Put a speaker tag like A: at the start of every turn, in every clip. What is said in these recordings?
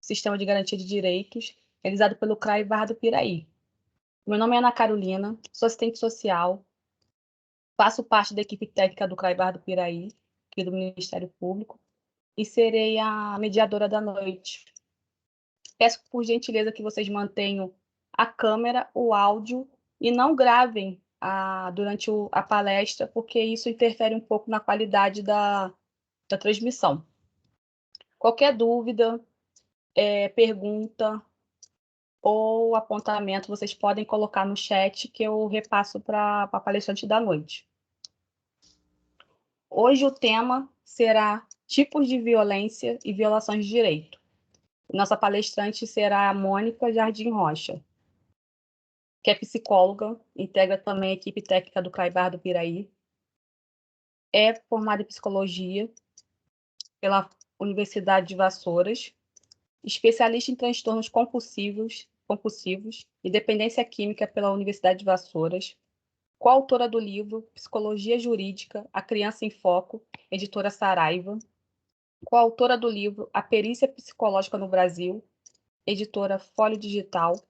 A: Sistema de Garantia de Direitos, realizado pelo CRAI Barra do Piraí. Meu nome é Ana Carolina, sou assistente social, faço parte da equipe técnica do CRAI Barra do Piraí, aqui do Ministério Público, e serei a mediadora da noite. Peço por gentileza que vocês mantenham a câmera, o áudio e não gravem durante a palestra, porque isso interfere um pouco na qualidade da transmissão. Qualquer dúvida, pergunta ou apontamento, vocês podem colocar no chat que eu repasso para a palestrante da noite. Hoje o tema será tipos de violência e violações de direito. Nossa palestrante será a Mônica Jardim Rocha, que é psicóloga, integra também a equipe técnica do CRAI Barra do Piraí, é formada em psicologia pela Universidade de Vassouras, especialista em transtornos compulsivos e dependência química pela Universidade de Vassouras, coautora do livro Psicologia Jurídica, A Criança em Foco, editora Saraiva, coautora do livro A Perícia Psicológica no Brasil, editora Folio Digital,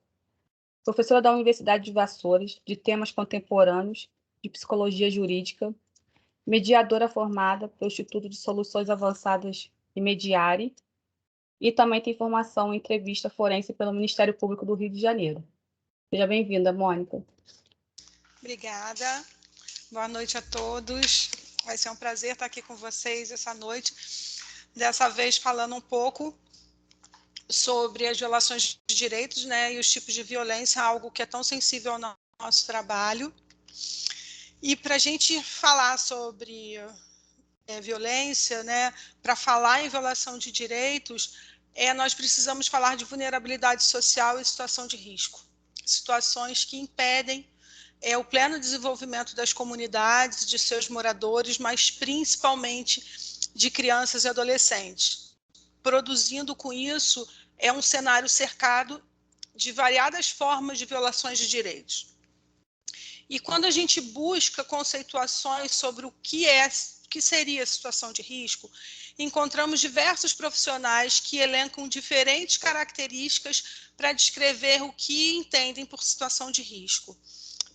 A: professora da Universidade de Vassouras de temas contemporâneos de psicologia jurídica, mediadora formada pelo Instituto de Soluções Avançadas e Mediare, e também tem formação em entrevista forense pelo Ministério Público do Rio de Janeiro. Seja bem-vinda, Mônica.
B: Obrigada. Boa noite a todos. Vai ser um prazer estar aqui com vocês essa noite, dessa vez falando um pouco sobre as violações de direitos, né, e os tipos de violência, algo que é tão sensível ao nosso trabalho. E para a gente falar sobre violência, né, para falar em violação de direitos, nós precisamos falar de vulnerabilidade social e situação de risco. Situações que impedem o pleno desenvolvimento das comunidades, de seus moradores, mas principalmente de crianças e adolescentes, produzindo com isso um cenário cercado de variadas formas de violações de direitos. E quando a gente busca conceituações sobre o que seria a situação de risco, encontramos diversos profissionais que elencam diferentes características para descrever o que entendem por situação de risco.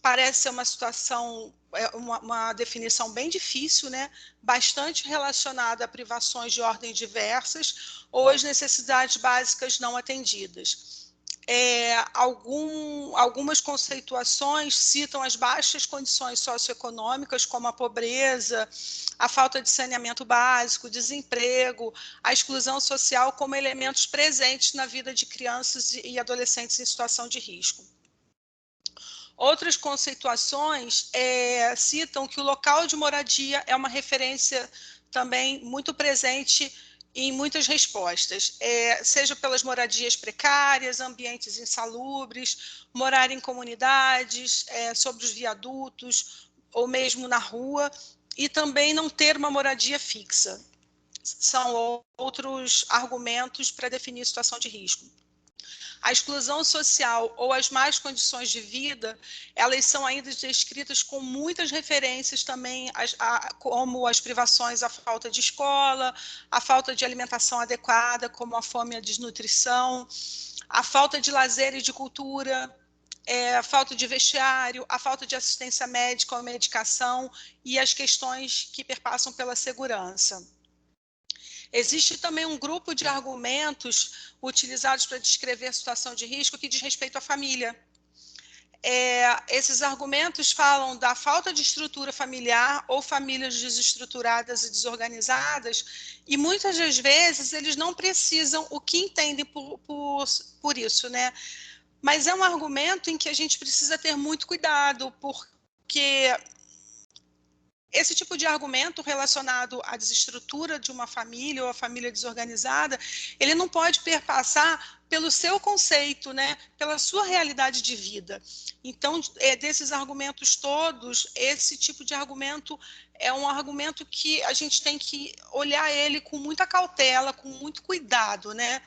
B: Parece ser uma situação, uma definição bem difícil, né? Bastante relacionada a privações de ordem diversas ou as necessidades básicas não atendidas. Algumas conceituações citam as baixas condições socioeconômicas, como a pobreza, a falta de saneamento básico, desemprego, a exclusão social como elementos presentes na vida de crianças e adolescentes em situação de risco. Outras conceituações citam que o local de moradia é uma referência também muito presente em muitas respostas, seja pelas moradias precárias, ambientes insalubres, morar em comunidades, sobre os viadutos, ou mesmo na rua, e também não ter uma moradia fixa. São outros argumentos para definir situação de risco. A exclusão social ou as más condições de vida, elas são ainda descritas com muitas referências também, como as privações, a falta de escola, a falta de alimentação adequada, como a fome e a desnutrição, a falta de lazer e de cultura, a falta de vestiário, a falta de assistência médica ou medicação e as questões que perpassam pela segurança. Existe também um grupo de argumentos utilizados para descrever a situação de risco que diz respeito à família. Esses argumentos falam da falta de estrutura familiar ou famílias desestruturadas e desorganizadas, e muitas das vezes eles não precisam o que entendem por isso, né? Mas é um argumento em que a gente precisa ter muito cuidado, porque esse tipo de argumento relacionado à desestrutura de uma família ou a família desorganizada, ele não pode perpassar pelo seu conceito, né? Pela sua realidade de vida. Então, desses argumentos todos, esse tipo de argumento é um argumento que a gente tem que olhar ele com muita cautela, com muito cuidado, né?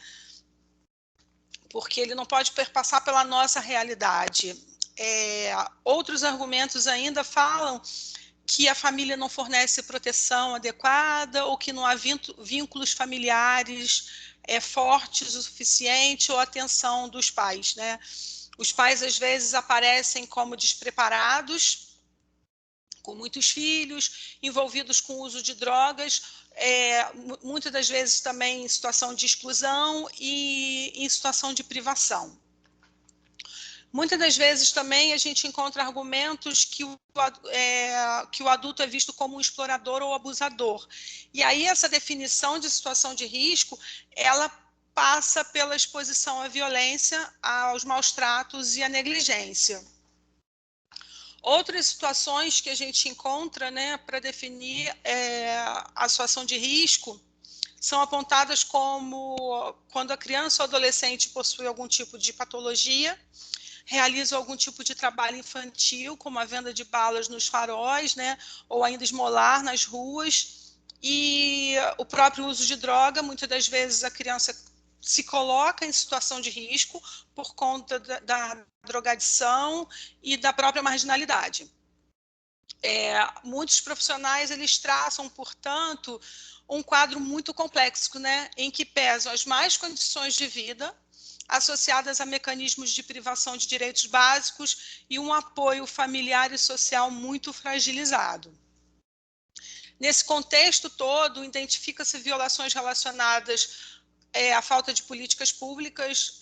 B: Porque ele não pode perpassar pela nossa realidade. Outros argumentos ainda falam que a família não fornece proteção adequada ou que não há vínculos familiares fortes o suficiente ou a atenção dos pais, né? Os pais, às vezes, aparecem como despreparados, com muitos filhos, envolvidos com o uso de drogas, muitas das vezes também em situação de exclusão e em situação de privação. Muitas das vezes também a gente encontra argumentos que o adulto é visto como um explorador ou abusador. E aí essa definição de situação de risco, ela passa pela exposição à violência, aos maus tratos e à negligência. Outras situações que a gente encontra, né, para definir a situação de risco são apontadas como quando a criança ou adolescente possui algum tipo de patologia, realiza algum tipo de trabalho infantil, como a venda de balas nos faróis, né, ou ainda esmolar nas ruas, e o próprio uso de droga. Muitas das vezes a criança se coloca em situação de risco por conta da drogadição e da própria marginalidade. Muitos profissionais, eles traçam, portanto, um quadro muito complexo, né, em que pesam as más condições de vida, associadas a mecanismos de privação de direitos básicos e um apoio familiar e social muito fragilizado. Nesse contexto todo, identifica-se violações relacionadas à falta de políticas públicas,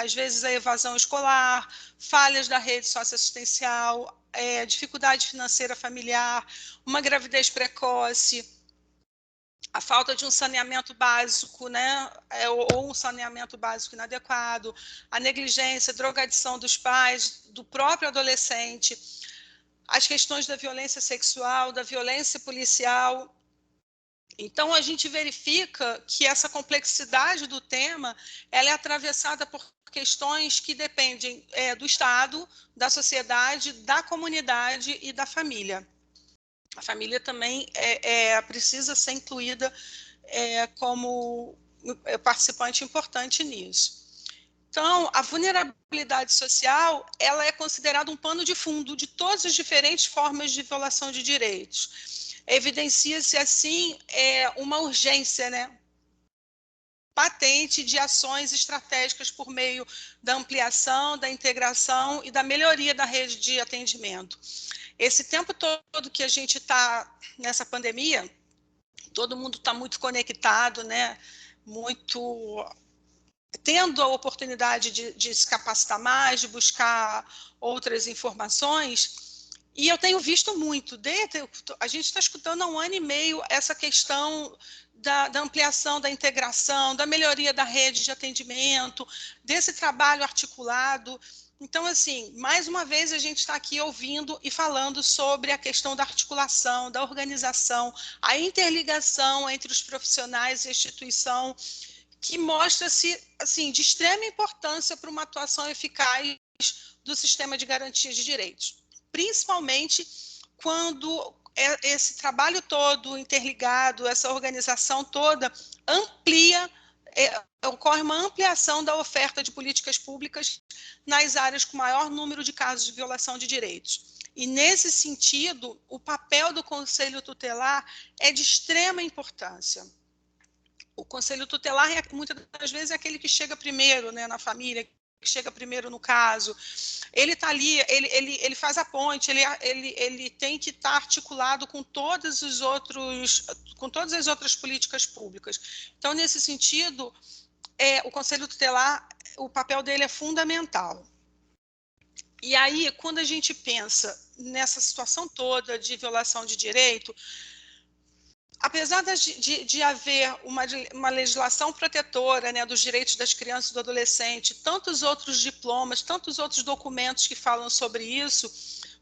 B: às vezes a evasão escolar, falhas da rede socioassistencial, dificuldade financeira familiar, uma gravidez precoce, a falta de um saneamento básico, né, ou um saneamento básico inadequado, a negligência, a drogadição dos pais, do próprio adolescente, as questões da violência sexual, da violência policial. Então, a gente verifica que essa complexidade do tema, ela é atravessada por questões que dependem do Estado, da sociedade, da comunidade e da família. A família também precisa ser incluída como participante importante nisso. Então, a vulnerabilidade social, ela é considerada um pano de fundo de todas as diferentes formas de violação de direitos. Evidencia-se, assim, uma urgência, né, patente de ações estratégicas por meio da ampliação, da integração e da melhoria da rede de atendimento. Esse tempo todo que a gente está nessa pandemia, todo mundo está muito conectado, né? Muito tendo a oportunidade de se capacitar mais, de buscar outras informações. E eu tenho visto muito, a gente está escutando há 1 ano e meio essa questão da ampliação, da integração, da melhoria da rede de atendimento, desse trabalho articulado. Então, assim, mais uma vez a gente está aqui ouvindo e falando sobre a questão da articulação, da organização, a interligação entre os profissionais e a instituição, que mostra-se, assim, de extrema importância para uma atuação eficaz do sistema de garantia de direitos, principalmente quando esse trabalho todo interligado, essa organização toda amplia, ocorre uma ampliação da oferta de políticas públicas nas áreas com maior número de casos de violação de direitos. E, nesse sentido, o papel do Conselho Tutelar é de extrema importância. O Conselho Tutelar, muitas das vezes, é aquele que chega primeiro, né, na família, que chega primeiro no caso. Ele está ali, ele faz a ponte, ele tem que estar articulado com todas as outras políticas públicas. Então, nesse sentido, o Conselho Tutelar, o papel dele é fundamental. E aí, quando a gente pensa nessa situação toda de violação de direito, apesar de haver uma legislação protetora, né, dos direitos das crianças e do adolescente, tantos outros diplomas, tantos outros documentos que falam sobre isso,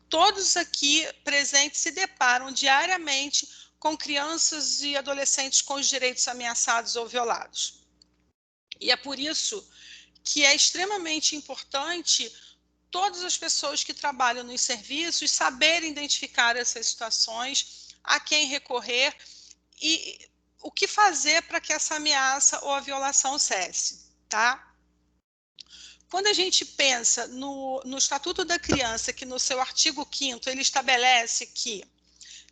B: todos aqui presentes se deparam diariamente com crianças e adolescentes com os direitos ameaçados ou violados. E é por isso que é extremamente importante todas as pessoas que trabalham nos serviços saberem identificar essas situações, a quem recorrer e o que fazer para que essa ameaça ou a violação cesse, tá? Quando a gente pensa no Estatuto da Criança, que no seu artigo 5º ele estabelece que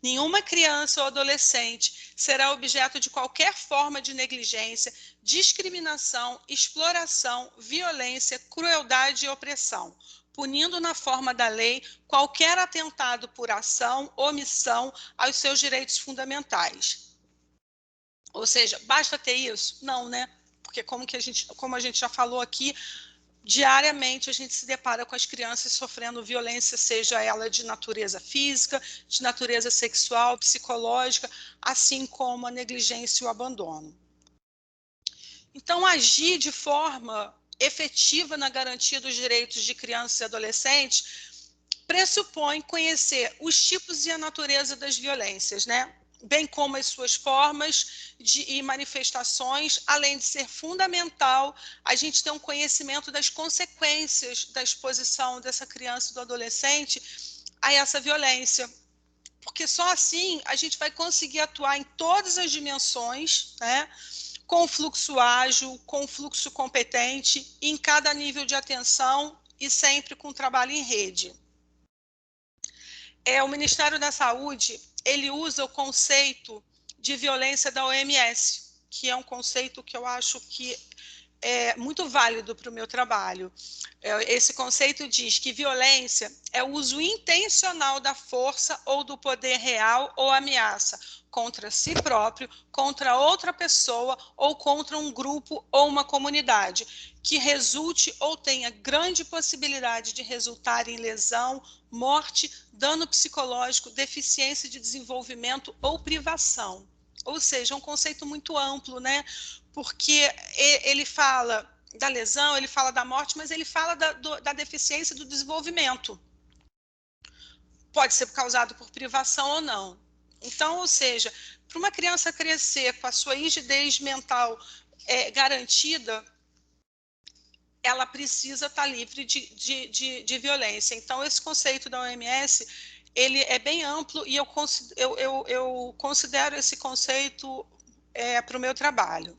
B: Nenhuma criança ou adolescente será objeto de qualquer forma de negligência, discriminação, exploração, violência, crueldade e opressão, punindo na forma da lei qualquer atentado por ação, omissão aos seus direitos fundamentais. Ou seja, basta ter isso? Não, né? Porque como a gente já falou aqui, diariamente a gente se depara com as crianças sofrendo violência, seja ela de natureza física, de natureza sexual, psicológica, assim como a negligência e o abandono. Então, agir de forma efetiva na garantia dos direitos de crianças e adolescentes pressupõe conhecer os tipos e a natureza das violências, né? Bem como as suas formas e manifestações, além de ser fundamental a gente ter um conhecimento das consequências da exposição dessa criança e do adolescente a essa violência. Porque só assim a gente vai conseguir atuar em todas as dimensões, né? Com fluxo ágil, com fluxo competente, em cada nível de atenção e sempre com trabalho em rede. O Ministério da Saúde, ele usa o conceito de violência da OMS, que é um conceito que eu acho que é muito válido para o meu trabalho. Esse conceito diz que violência é o uso intencional da força ou do poder real ou ameaça contra si próprio, contra outra pessoa ou contra um grupo ou uma comunidade, que resulte ou tenha grande possibilidade de resultar em lesão, morte, dano psicológico, deficiência de desenvolvimento ou privação. Ou seja, é um conceito muito amplo, né? Porque ele fala da lesão, ele fala da morte, mas ele fala da deficiência do desenvolvimento. Pode ser causado por privação ou não. Então, ou seja, para uma criança crescer com a sua rigidez mental garantida, ela precisa estar livre de violência. Então, esse conceito da OMS, ele é bem amplo e eu considero esse conceito para o meu trabalho.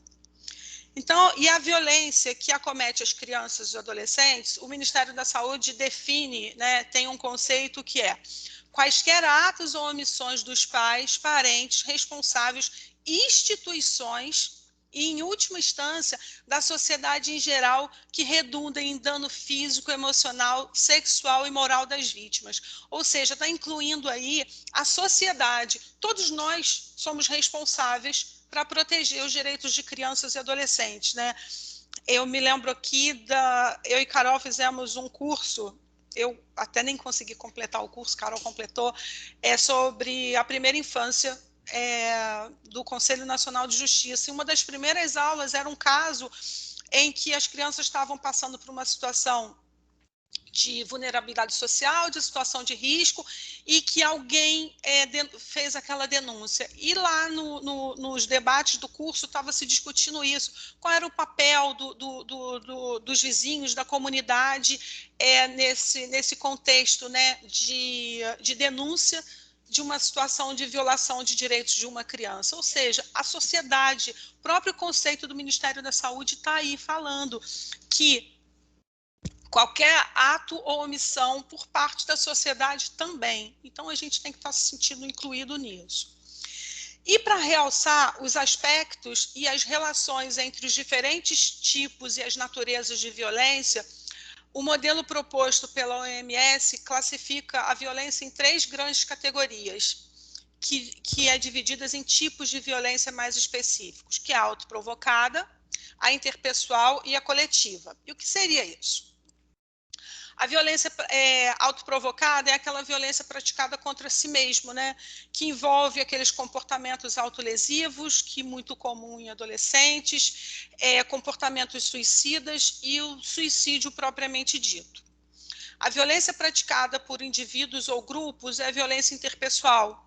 B: Então, e a violência que acomete as crianças e adolescentes, o Ministério da Saúde define, né, tem um conceito que é quaisquer atos ou omissões dos pais, parentes, responsáveis, instituições e, em última instância, da sociedade em geral, que redundem em dano físico, emocional, sexual e moral das vítimas. Ou seja, está incluindo aí a sociedade. Todos nós somos responsáveis para proteger os direitos de crianças e adolescentes, né? Eu me lembro aqui, eu e Carol fizemos um curso, eu até nem consegui completar o curso, Carol completou, sobre a primeira infância do Conselho Nacional de Justiça. E uma das primeiras aulas era um caso em que as crianças estavam passando por uma situação de vulnerabilidade social, de situação de risco, e que alguém fez aquela denúncia. E lá nos debates do curso estava se discutindo isso, qual era o papel dos vizinhos, da comunidade, nesse contexto, né, de denúncia de uma situação de violação de direitos de uma criança. Ou seja, a sociedade, o próprio conceito do Ministério da Saúde está aí falando que qualquer ato ou omissão por parte da sociedade também. Então, a gente tem que estar se sentindo incluído nisso. E para realçar os aspectos e as relações entre os diferentes tipos e as naturezas de violência, o modelo proposto pela OMS classifica a violência em 3 grandes categorias, que é divididas em tipos de violência mais específicos, que é a autoprovocada, a interpessoal e a coletiva. E o que seria isso? A violência autoprovocada é aquela violência praticada contra si mesmo, né? Que envolve aqueles comportamentos autolesivos, que é muito comum em adolescentes, comportamentos suicidas e o suicídio propriamente dito. A violência praticada por indivíduos ou grupos é a violência interpessoal.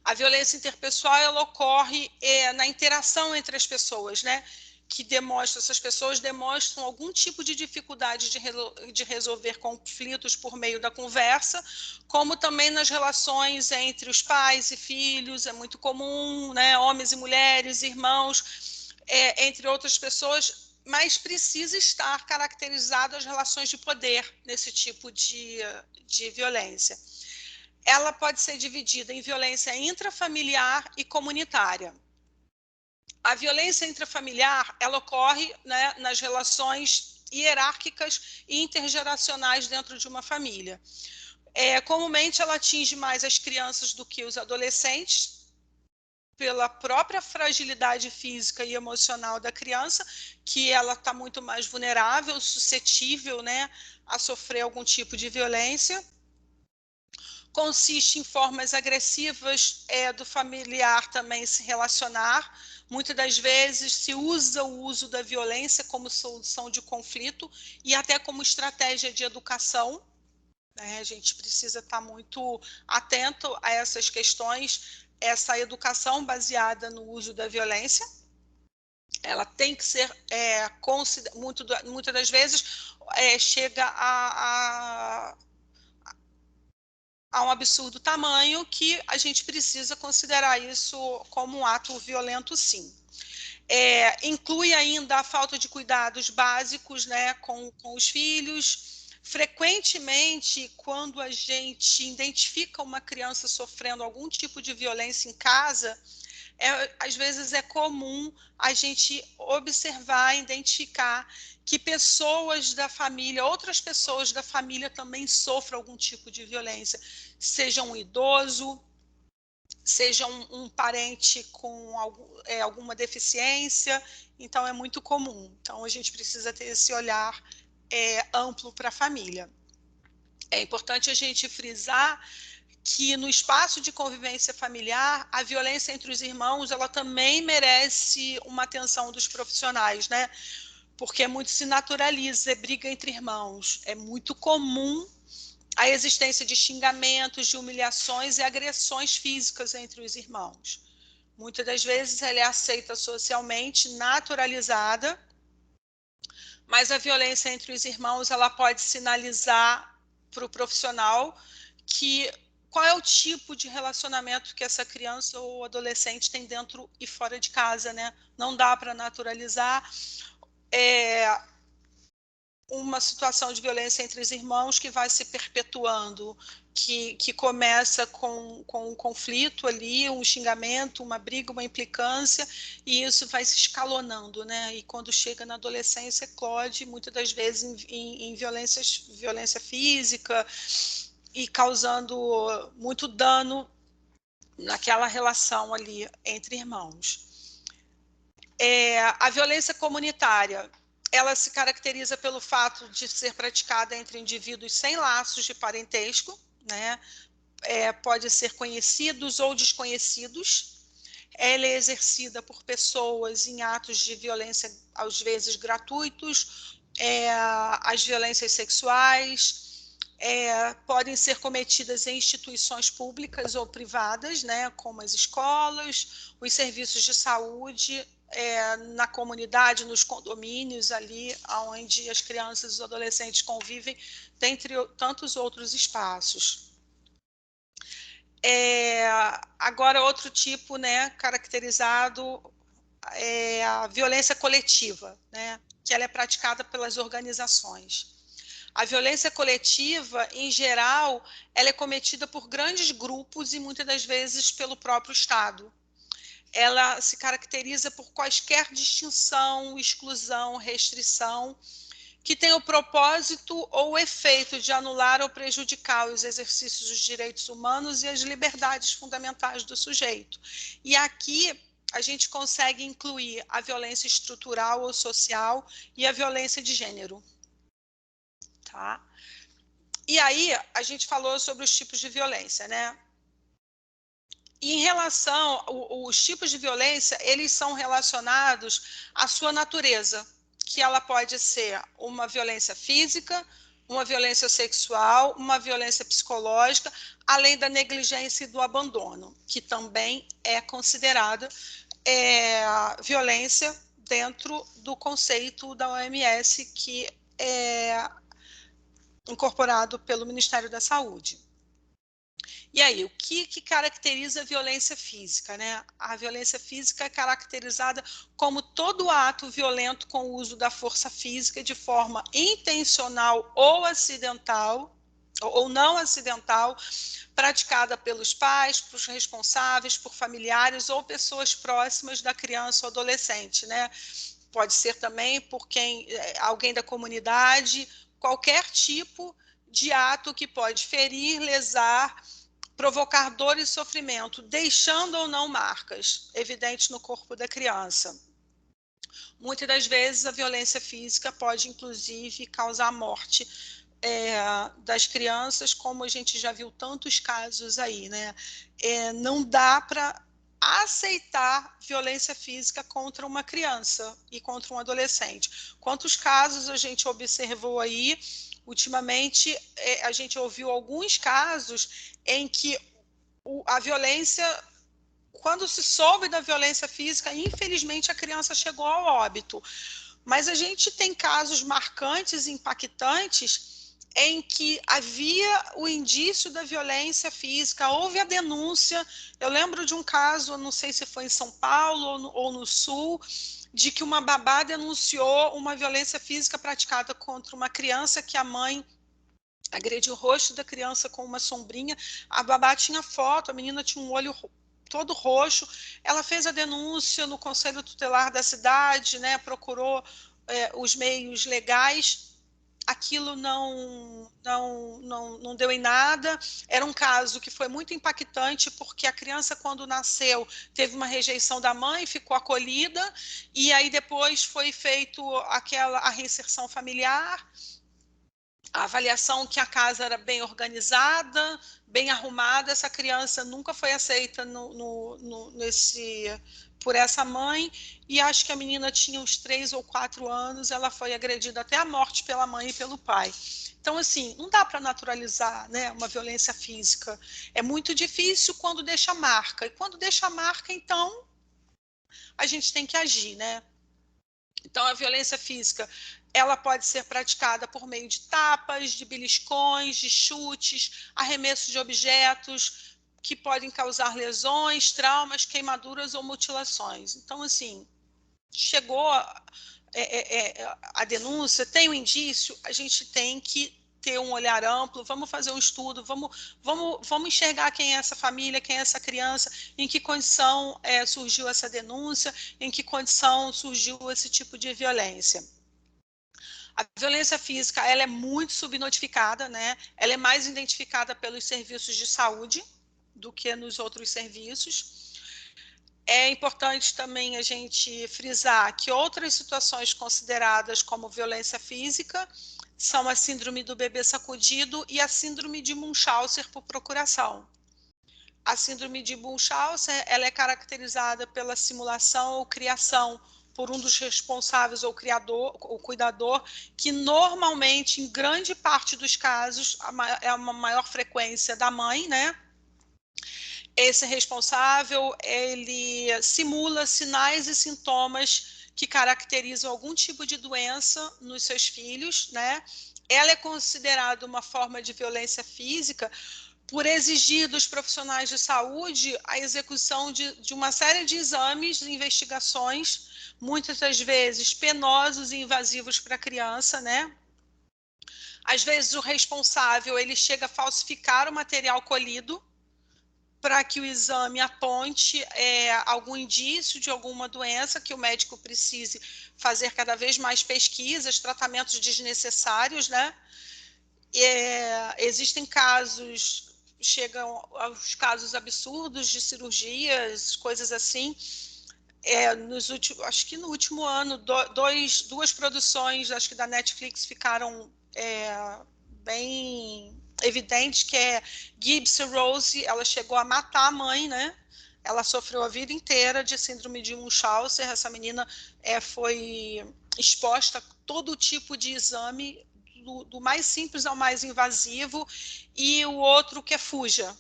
B: A violência interpessoal ela ocorre na interação entre as pessoas, né? Que essas pessoas demonstram algum tipo de dificuldade de resolver conflitos por meio da conversa, como também nas relações entre os pais e filhos, é muito comum, né? Homens e mulheres, irmãos, entre outras pessoas, mas precisa estar caracterizado as relações de poder nesse tipo de violência. ela pode ser dividida em violência intrafamiliar e comunitária. A violência intrafamiliar, ela ocorre, né, nas relações hierárquicas e intergeracionais dentro de uma família. Comumente, ela atinge mais as crianças do que os adolescentes, pela própria fragilidade física e emocional da criança, que ela está muito mais vulnerável, suscetível, né, a sofrer algum tipo de violência. Consiste em formas agressivas do familiar também se relacionar. Muitas das vezes se usa o uso da violência como solução de conflito e até como estratégia de educação. A gente precisa estar muito atento a essas questões. Essa educação baseada no uso da violência, ela tem que ser, muitas das vezes, chega a um absurdo tamanho que a gente precisa considerar isso como um ato violento, sim. Inclui ainda a falta de cuidados básicos, né, com os filhos. Frequentemente, quando a gente identifica uma criança sofrendo algum tipo de violência em casa, às vezes é comum a gente observar, identificar que pessoas da família, outras pessoas da família também sofrem algum tipo de violência, seja um idoso, seja um parente com alguma deficiência, então é muito comum. Então a gente precisa ter esse olhar amplo para a família. É importante a gente frisar que no espaço de convivência familiar, a violência entre os irmãos, ela também merece uma atenção dos profissionais, né? Porque muito se naturaliza, briga entre irmãos. É muito comum a existência de xingamentos, de humilhações e agressões físicas entre os irmãos. Muitas das vezes ela é aceita socialmente, naturalizada, mas a violência entre os irmãos, ela pode sinalizar para o profissional qual é o tipo de relacionamento que essa criança ou adolescente tem dentro e fora de casa, né? Não dá para naturalizar uma situação de violência entre os irmãos que vai se perpetuando, que começa com um conflito ali, um xingamento, uma briga, uma implicância, e isso vai se escalonando, né? E quando chega na adolescência, eclode muitas das vezes em violência física e causando muito dano naquela relação ali entre irmãos. A violência comunitária, ela se caracteriza pelo fato de ser praticada entre indivíduos sem laços de parentesco, né? Pode ser conhecidos ou desconhecidos. Ela é exercida por pessoas em atos de violência, às vezes gratuitos, as violências sexuais, podem ser cometidas em instituições públicas ou privadas, né, como as escolas, os serviços de saúde, na comunidade, nos condomínios, ali onde as crianças e os adolescentes convivem, dentre tantos outros espaços. Agora, outro tipo, né, caracterizado é a violência coletiva, né, que ela é praticada pelas organizações. A violência coletiva, em geral, ela é cometida por grandes grupos e muitas das vezes pelo próprio Estado. Ela se caracteriza por quaisquer distinção, exclusão, restrição, que tem o propósito ou o efeito de anular ou prejudicar os exercícios dos direitos humanos e as liberdades fundamentais do sujeito. E aqui a gente consegue incluir a violência estrutural ou social e a violência de gênero. Tá? E aí, a gente falou sobre os tipos de violência, né? E em relação, os tipos de violência, eles são relacionados à sua natureza, que ela pode ser uma violência física, uma violência sexual, uma violência psicológica, além da negligência e do abandono, que também é considerada violência dentro do conceito da OMS, que é incorporado pelo Ministério da Saúde. E aí, o que caracteriza a violência física, né? A violência física é caracterizada como todo ato violento com o uso da força física de forma intencional ou acidental, ou não acidental, praticada pelos pais, pelos responsáveis, por familiares ou pessoas próximas da criança ou adolescente, né? Pode ser também por alguém da comunidade, qualquer tipo de ato que pode ferir, lesar, provocar dor e sofrimento, deixando ou não marcas evidentes no corpo da criança. Muitas das vezes a violência física pode, inclusive, causar a morte das crianças, como a gente já viu tantos casos aí, né? Não dá para aceitar violência física contra uma criança e contra um adolescente. Quantos casos a gente observou aí? Ultimamente, a gente ouviu alguns casos em que a violência, quando se soube da violência física, infelizmente a criança chegou ao óbito. Mas a gente tem casos marcantes, impactantes, em que havia o indício da violência física, houve a denúncia. Eu lembro de um caso, não sei se foi em São Paulo ou no Sul, de que uma babá denunciou uma violência física praticada contra uma criança, que a mãe agrediu o rosto da criança com uma sombrinha. A babá tinha foto, a menina tinha um olho todo roxo. Ela fez a denúncia no Conselho Tutelar da cidade, né, procurou os meios legais. Aquilo não deu em nada. Era um caso que foi muito impactante, porque a criança, quando nasceu, teve uma rejeição da mãe, ficou acolhida, e aí depois foi feito a reinserção familiar, a avaliação que a casa era bem organizada, bem arrumada. Essa criança nunca foi aceita por essa mãe, e acho que a menina tinha uns 3 ou 4 anos, ela foi agredida até a morte pela mãe e pelo pai. Então, assim, não dá para naturalizar, né, uma violência física. É muito difícil quando deixa marca, e quando deixa marca, então, a gente tem que agir, né? Então, a violência física, ela pode ser praticada por meio de tapas, de beliscões, de chutes, arremesso de objetos que podem causar lesões, traumas, queimaduras ou mutilações. Então, assim, chegou a denúncia, tem um indício, a gente tem que ter um olhar amplo, vamos fazer um estudo, vamos enxergar quem é essa família, quem é essa criança, em que condição surgiu essa denúncia, em que condição surgiu esse tipo de violência. A violência física, ela é muito subnotificada, né? Ela é mais identificada pelos serviços de saúde do que nos outros serviços. É importante também a gente frisar que outras situações consideradas como violência física são a síndrome do bebê sacudido e a síndrome de Munchausen por procuração. A síndrome de Munchausen, ela é caracterizada pela simulação ou criação por um dos responsáveis ou criador, ou cuidador, que normalmente, em grande parte dos casos, é uma maior frequência da mãe, né? Esse responsável, ele simula sinais e sintomas que caracterizam algum tipo de doença nos seus filhos, né? Ela é considerada uma forma de violência física por exigir dos profissionais de saúde a execução de uma série de exames e investigações, muitas das vezes penosos e invasivos para a criança, né? Às vezes o responsável, ele chega a falsificar o material colhido para que o exame aponte algum indício de alguma doença, que o médico precise fazer cada vez mais pesquisas, tratamentos desnecessários, né? Existem casos, chegam aos casos absurdos de cirurgias, coisas assim. Acho que no último ano, duas produções, acho que da Netflix, ficaram bem evidentes, que é Gibbs Rose. Ela chegou a matar a mãe, né? Ela sofreu a vida inteira de síndrome de Munchausen. Essa menina foi exposta a todo tipo de exame, do mais simples ao mais invasivo, e o outro que é Fuja.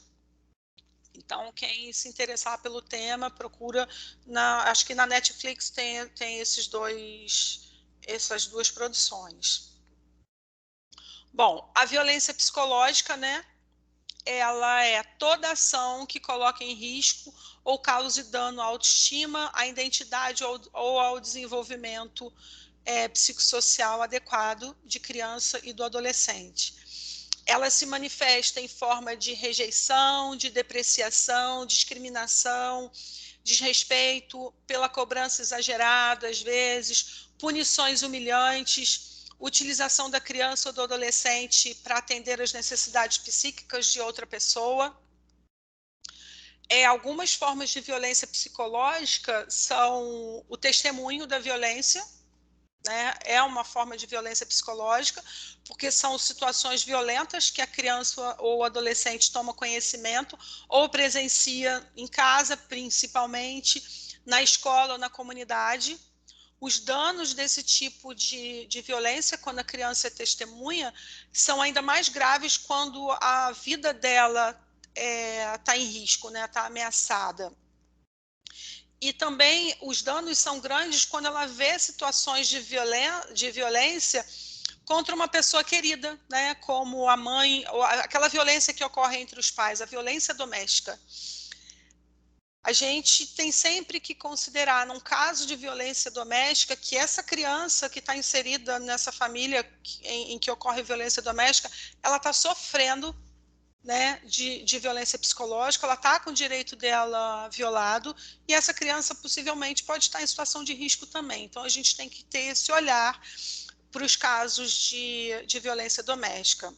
B: Então, quem se interessar pelo tema, procura. Acho que na Netflix tem essas duas produções. Bom, a violência psicológica, né? Ela é toda ação que coloca em risco ou cause dano à autoestima, à identidade ou ao desenvolvimento psicossocial adequado de criança e do adolescente. ela se manifesta em forma de rejeição, de depreciação, discriminação, desrespeito, pela cobrança exagerada, às vezes, punições humilhantes, utilização da criança ou do adolescente para atender às necessidades psíquicas de outra pessoa. Algumas formas de violência psicológica são o testemunho da violência, né? É uma forma de violência psicológica, porque são situações violentas que a criança ou o adolescente toma conhecimento ou presencia em casa, principalmente, na escola ou na comunidade. Os danos desse tipo de violência, quando a criança é testemunha, são ainda mais graves quando a vida dela está em risco, né? Está ameaçada. E também os danos são grandes quando ela vê situações de violência contra uma pessoa querida, né? Como a mãe, ou aquela violência que ocorre entre os pais, a violência doméstica. A gente tem sempre que considerar, num caso de violência doméstica, que essa criança que está inserida nessa família em que ocorre violência doméstica, ela está sofrendo, né, de violência psicológica, ela está com o direito dela violado, e essa criança possivelmente pode estar em situação de risco também. Então, a gente tem que ter esse olhar para os casos de violência doméstica.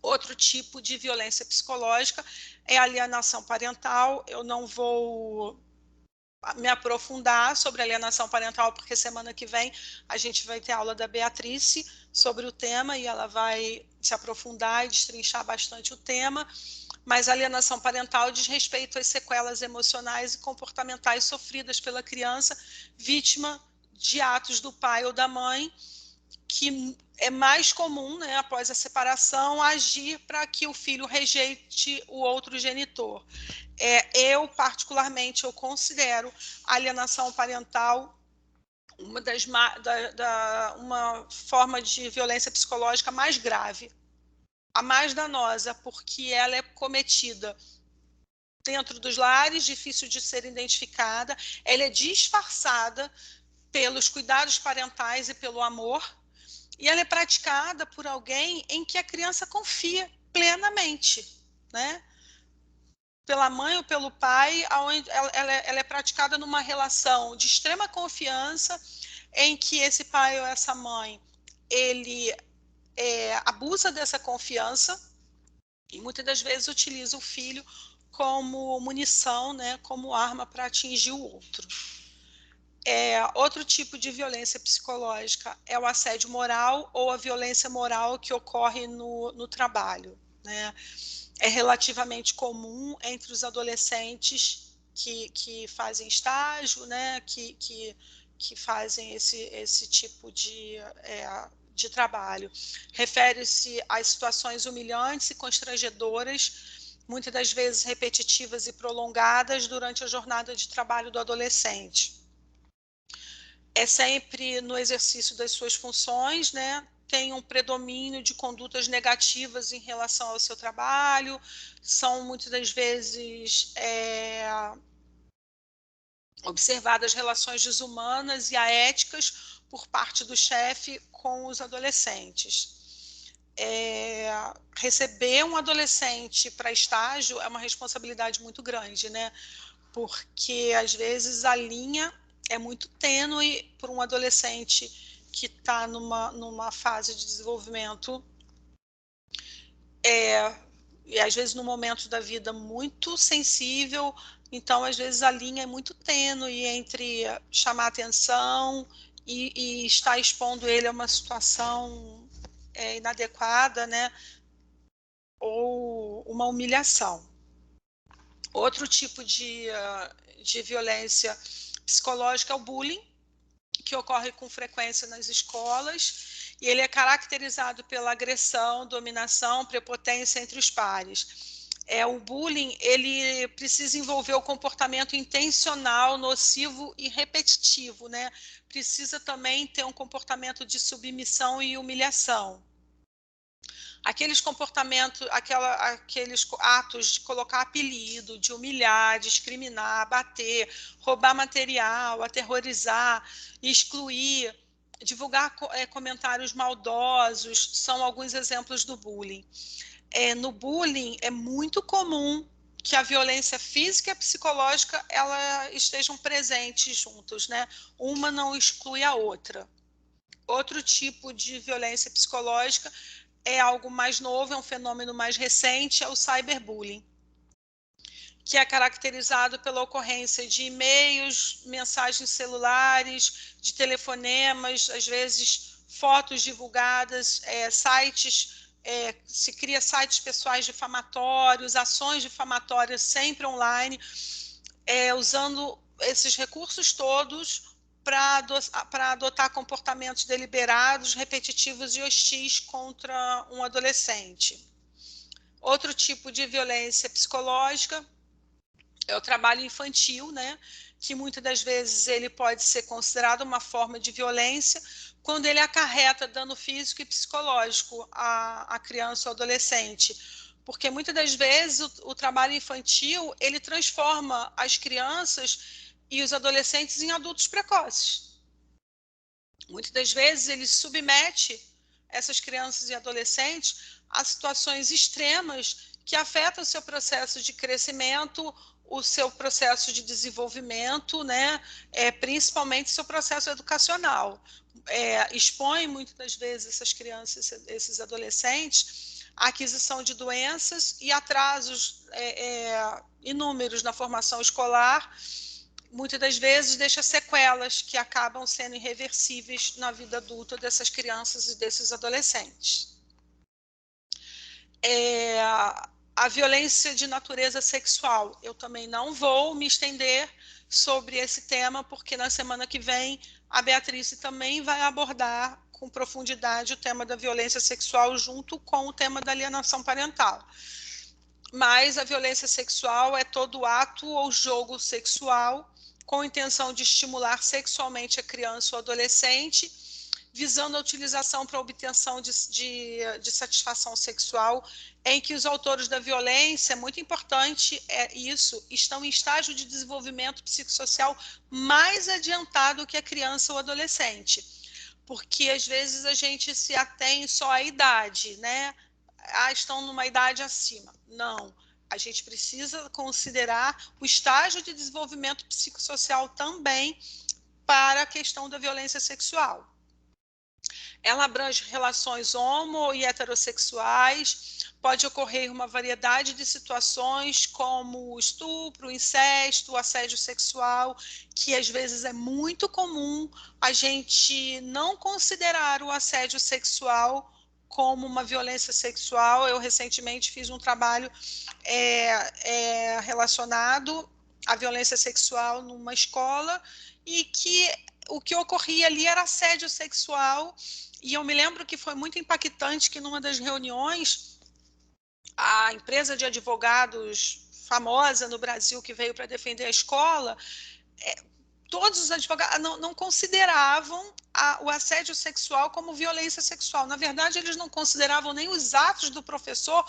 B: Outro tipo de violência psicológica é a alienação parental. Eu não vou me aprofundar sobre alienação parental, porque semana que vem a gente vai ter aula da Beatrice sobre o tema e ela vai se aprofundar e destrinchar bastante o tema. Mas a alienação parental diz respeito às sequelas emocionais e comportamentais sofridas pela criança vítima de atos do pai ou da mãe, que é mais comum, né, após a separação, agir para que o filho rejeite o outro genitor. Eu, particularmente, eu considero a alienação parental uma forma de violência psicológica mais grave, a mais danosa, porque ela é cometida dentro dos lares, difícil de ser identificada, ela é disfarçada pelos cuidados parentais e pelo amor, e ela é praticada por alguém em que a criança confia plenamente, né? Pela mãe ou pelo pai, ela é praticada numa relação de extrema confiança, em que esse pai ou essa mãe, ele abusa dessa confiança e muitas das vezes utiliza o filho como munição, né, como arma para atingir o outro. Outro tipo de violência psicológica é o assédio moral ou a violência moral que ocorre no trabalho, né? É relativamente comum entre os adolescentes que fazem estágio, né? que fazem esse tipo de trabalho. Refere-se às situações humilhantes e constrangedoras, muitas das vezes repetitivas e prolongadas durante a jornada de trabalho do adolescente. É sempre no exercício das suas funções, né? Tem um predomínio de condutas negativas em relação ao seu trabalho, são muitas das vezes observadas relações desumanas e aéticas por parte do chefe com os adolescentes. Receber um adolescente para estágio é uma responsabilidade muito grande, né? Porque às vezes a linha é muito tênue para um adolescente que está numa fase de desenvolvimento e às vezes num momento da vida muito sensível, então às vezes a linha é muito tênue entre chamar atenção e estar expondo ele a uma situação inadequada, né? Ou uma humilhação. Outro tipo de violência psicológica é o bullying, que ocorre com frequência nas escolas, e ele é caracterizado pela agressão, dominação, prepotência entre os pares. O bullying, ele precisa envolver o comportamento intencional, nocivo e repetitivo, né? Precisa também ter um comportamento de submissão e humilhação. Aqueles comportamentos, aqueles atos de colocar apelido, de humilhar, discriminar, bater, roubar material, aterrorizar, excluir, divulgar comentários maldosos são alguns exemplos do bullying. No bullying é muito comum que a violência física e a psicológica ela estejam presentes juntos, né? Uma não exclui a outra. Outro tipo de violência psicológica é algo mais novo, é um fenômeno mais recente, é o cyberbullying, que é caracterizado pela ocorrência de e-mails, mensagens celulares, de telefonemas, às vezes fotos divulgadas, sites, se cria sites pessoais difamatórios, ações difamatórias sempre online, usando esses recursos todos para adotar comportamentos deliberados, repetitivos e hostis contra um adolescente. Outro tipo de violência psicológica é o trabalho infantil, né? Que muitas das vezes ele pode ser considerado uma forma de violência quando ele acarreta dano físico e psicológico à criança ou adolescente. Porque muitas das vezes o trabalho infantil ele transforma as crianças e os adolescentes em adultos precoces. Muitas das vezes ele submete essas crianças e adolescentes a situações extremas que afetam o seu processo de crescimento, o seu processo de desenvolvimento, né? Principalmente o seu processo educacional. Expõe muitas das vezes essas crianças, esses adolescentes, à aquisição de doenças e atrasos inúmeros na formação escolar, muitas das vezes deixa sequelas que acabam sendo irreversíveis na vida adulta dessas crianças e desses adolescentes. A violência de natureza sexual, eu também não vou me estender sobre esse tema, porque na semana que vem a Beatriz também vai abordar com profundidade o tema da violência sexual junto com o tema da alienação parental. Mas a violência sexual é todo ato ou jogo sexual com a intenção de estimular sexualmente a criança ou adolescente, visando a utilização para obtenção de satisfação sexual, em que os autores da violência, muito importante isso, estão em estágio de desenvolvimento psicossocial mais adiantado que a criança ou adolescente. Porque às vezes a gente se atém só à idade, né? Estão numa idade acima. Não. A gente precisa considerar o estágio de desenvolvimento psicossocial também para a questão da violência sexual. Ela abrange relações homo e heterossexuais, pode ocorrer uma variedade de situações como estupro, incesto, assédio sexual, que às vezes é muito comum a gente não considerar o assédio sexual como uma violência sexual. Eu recentemente fiz um trabalho relacionado à violência sexual numa escola e que o que ocorria ali era assédio sexual, e eu me lembro que foi muito impactante que numa das reuniões a empresa de advogados famosa no Brasil que veio para defender a escola, todos os advogados não consideravam o assédio sexual como violência sexual. Na verdade, eles não consideravam nem os atos do professor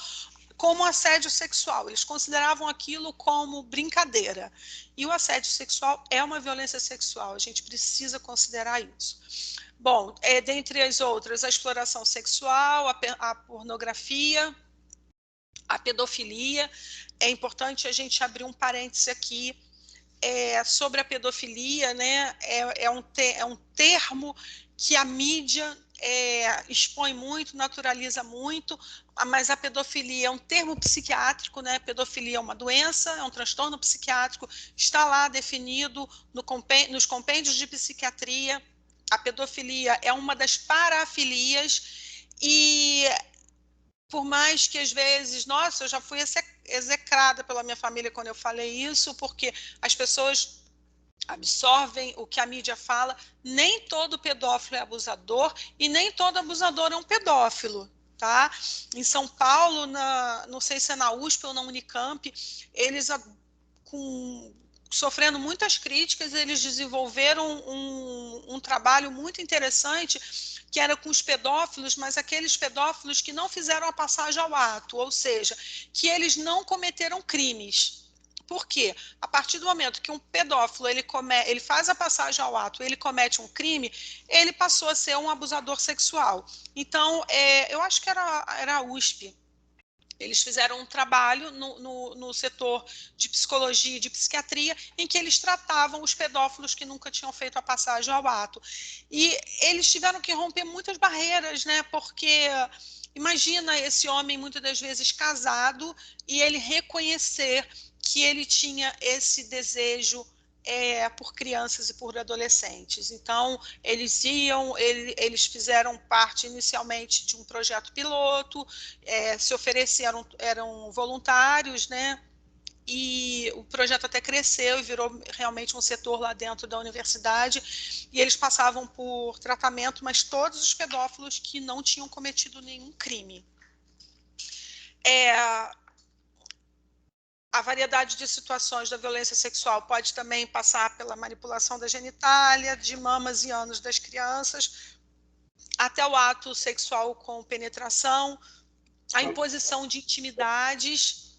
B: como assédio sexual, eles consideravam aquilo como brincadeira. E o assédio sexual é uma violência sexual, a gente precisa considerar isso. Bom, dentre as outras, a exploração sexual, a pornografia, a pedofilia. É importante a gente abrir um parêntese aqui sobre a pedofilia, né? É um termo que a mídia expõe muito, naturaliza muito, mas a pedofilia é um termo psiquiátrico, né? Pedofilia é uma doença, é um transtorno psiquiátrico, está lá definido nos compêndios de psiquiatria. A pedofilia é uma das parafilias e por mais que às vezes, nossa, eu já fui execrada pela minha família quando eu falei isso, porque as pessoas absorvem o que a mídia fala. Nem todo pedófilo é abusador e nem todo abusador é um pedófilo, tá? Em São Paulo, não sei se é na USP ou na Unicamp, eles sofrendo muitas críticas, eles desenvolveram um trabalho muito interessante que era com os pedófilos, mas aqueles pedófilos que não fizeram a passagem ao ato, ou seja, que eles não cometeram crimes. Por quê? A partir do momento que um pedófilo ele faz a passagem ao ato, ele comete um crime, ele passou a ser um abusador sexual. Então, eu acho que era a USP. Eles fizeram um trabalho no setor de psicologia e de psiquiatria, em que eles tratavam os pedófilos que nunca tinham feito a passagem ao ato. E eles tiveram que romper muitas barreiras, né? Porque imagina esse homem, muitas das vezes casado, e ele reconhecer que ele tinha esse desejo por crianças e por adolescentes. Então, eles fizeram parte inicialmente de um projeto piloto, se ofereceram, eram voluntários, né? E o projeto até cresceu e virou realmente um setor lá dentro da universidade, e eles passavam por tratamento, mas todos os pedófilos que não tinham cometido nenhum crime. A variedade de situações da violência sexual pode também passar pela manipulação da genitália, de mamas e ânus das crianças, até o ato sexual com penetração, a imposição de intimidades,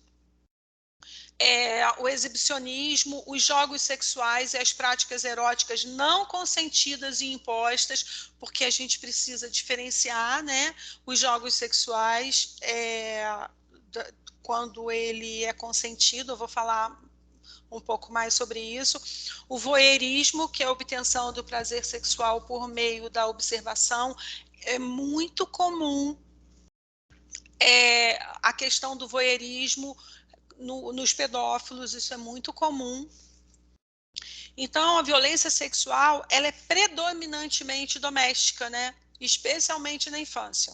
B: o exibicionismo, os jogos sexuais e as práticas eróticas não consentidas e impostas, porque a gente precisa diferenciar, né, os jogos sexuais quando ele é consentido. Eu vou falar um pouco mais sobre isso. O voyeurismo, que é a obtenção do prazer sexual por meio da observação, é muito comum. A questão do voyeurismo nos pedófilos, isso é muito comum. Então, a violência sexual, ela é predominantemente doméstica, né? Especialmente na infância.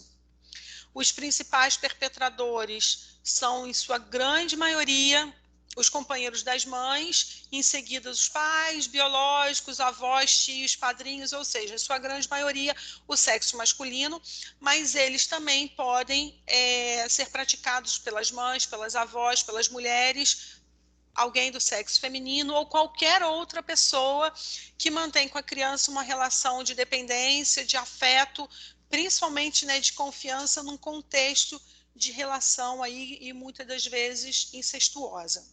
B: Os principais perpetradores são, em sua grande maioria, os companheiros das mães, em seguida os pais biológicos, avós, tios, padrinhos, ou seja, em sua grande maioria, o sexo masculino, mas eles também podem ser praticados pelas mães, pelas avós, pelas mulheres, alguém do sexo feminino ou qualquer outra pessoa que mantém com a criança uma relação de dependência, de afeto, principalmente, né, de confiança num contexto de relação aí, e muitas das vezes incestuosa.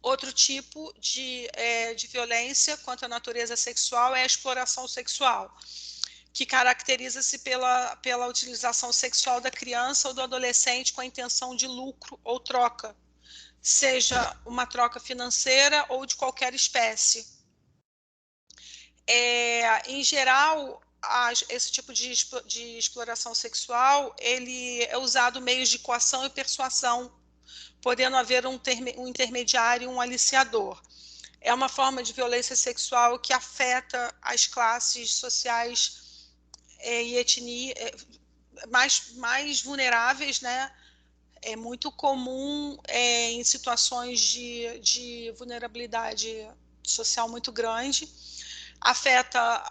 B: Outro tipo de violência quanto à natureza sexual é a exploração sexual, que caracteriza-se pela utilização sexual da criança ou do adolescente com a intenção de lucro ou troca, seja uma troca financeira ou de qualquer espécie. Em geral, esse tipo de exploração sexual, ele é usado meios de coação e persuasão, podendo haver um intermediário, um aliciador. É uma forma de violência sexual que afeta as classes sociais e etnia mais vulneráveis, né? É muito comum em situações de vulnerabilidade social muito grande. Afeta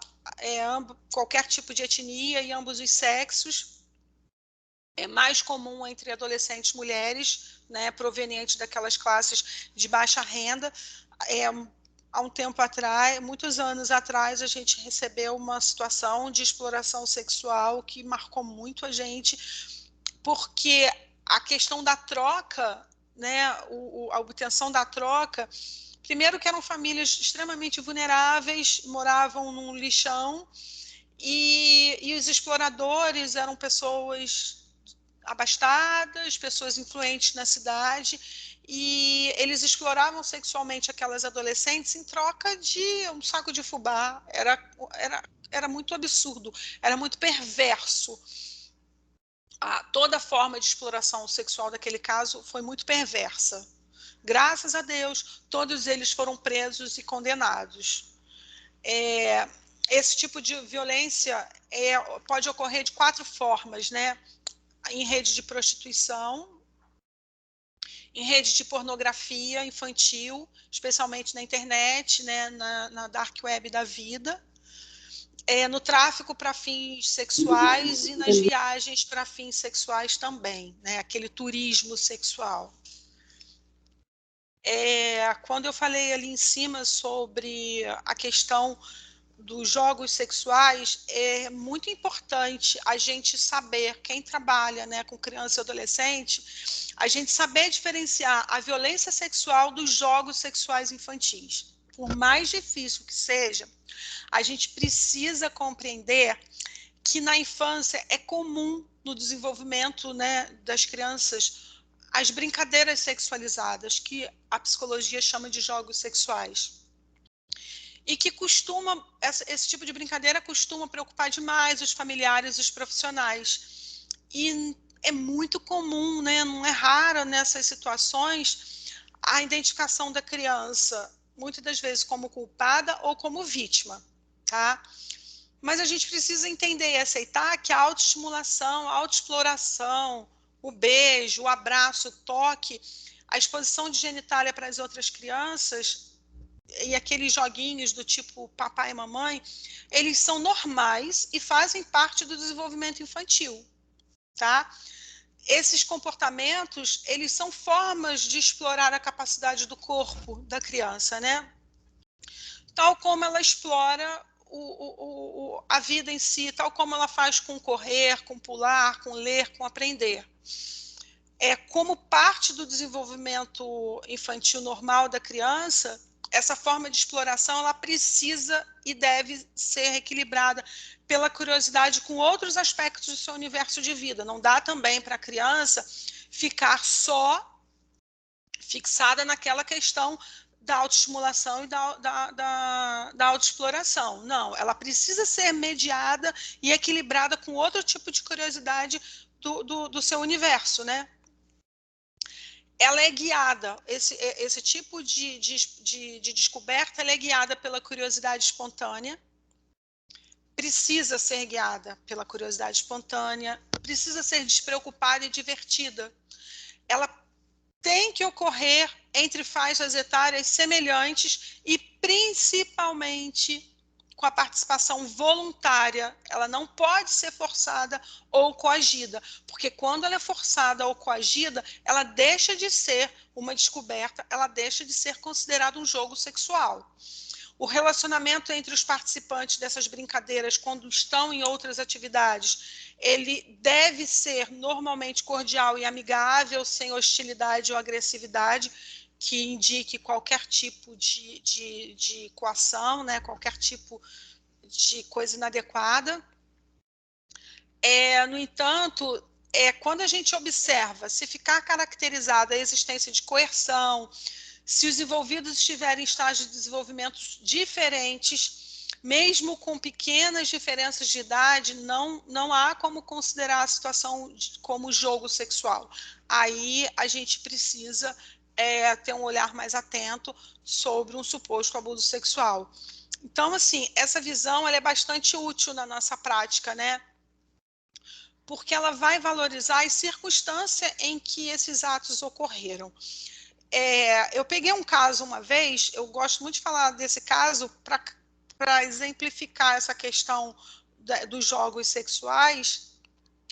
B: qualquer tipo de etnia e ambos os sexos. É mais comum entre adolescentes mulheres, né, provenientes daquelas classes de baixa renda. Há um tempo atrás, muitos anos atrás, a gente recebeu uma situação de exploração sexual que marcou muito a gente, porque a questão da troca, né, a obtenção da troca, primeiro que eram famílias extremamente vulneráveis, moravam num lixão, e os exploradores eram pessoas abastadas, pessoas influentes na cidade, e eles exploravam sexualmente aquelas adolescentes em troca de um saco de fubá. Era muito absurdo, era muito perverso. Toda forma de exploração sexual daquele caso foi muito perversa. Graças a Deus, todos eles foram presos e condenados. Esse tipo de violência pode ocorrer de 4 formas, né? Em rede de prostituição, em rede de pornografia infantil, especialmente na internet, né? na dark web da vida, no tráfico para fins sexuais e nas viagens para fins sexuais também, né? Aquele turismo sexual. Quando eu falei ali em cima sobre a questão dos jogos sexuais, é muito importante a gente saber, quem trabalha, né, com criança e adolescente, a gente saber diferenciar a violência sexual dos jogos sexuais infantis. Por mais difícil que seja, a gente precisa compreender que na infância é comum no desenvolvimento, né, das crianças as brincadeiras sexualizadas, que a psicologia chama de jogos sexuais. E que esse tipo de brincadeira costuma preocupar demais os familiares e os profissionais. E é muito comum, né, não é raro nessas situações, a identificação da criança, muitas das vezes como culpada ou como vítima, tá? Mas a gente precisa entender e aceitar que a autoestimulação, a autoexploração, o beijo, o abraço, o toque, a exposição de genitália para as outras crianças e aqueles joguinhos do tipo papai e mamãe, eles são normais e fazem parte do desenvolvimento infantil, tá? Esses comportamentos, eles são formas de explorar a capacidade do corpo da criança, né? Tal como ela explora a vida em si, tal como ela faz com correr, com pular, com ler, com aprender. Como parte do desenvolvimento infantil normal da criança, essa forma de exploração ela precisa e deve ser equilibrada pela curiosidade com outros aspectos do seu universo de vida. Não dá também para a criança ficar só fixada naquela questão da autoestimulação e da autoexploração. Não, ela precisa ser mediada e equilibrada com outro tipo de curiosidade do seu universo, né? Ela é guiada, esse tipo de descoberta ela é guiada pela curiosidade espontânea, precisa ser guiada pela curiosidade espontânea, precisa ser despreocupada e divertida. Ela tem que ocorrer entre faixas etárias semelhantes e principalmente com a participação voluntária. Ela não pode ser forçada ou coagida, porque quando ela é forçada ou coagida, ela deixa de ser uma descoberta, ela deixa de ser considerada um jogo sexual. O relacionamento entre os participantes dessas brincadeiras, quando estão em outras atividades, ele deve ser normalmente cordial e amigável, sem hostilidade ou agressividade, que indique qualquer tipo de coação, né? Qualquer tipo de coisa inadequada. No entanto, quando a gente observa se ficar caracterizada a existência de coerção, se os envolvidos estiverem em estágios de desenvolvimento diferentes, mesmo com pequenas diferenças de idade, não há como considerar a situação como jogo sexual. Aí a gente precisa ter um olhar mais atento sobre um suposto abuso sexual. Então, assim, essa visão ela é bastante útil na nossa prática, né? Porque ela vai valorizar as circunstâncias em que esses atos ocorreram. Eu peguei um caso uma vez, eu gosto muito de falar desse caso para exemplificar essa questão dos jogos sexuais.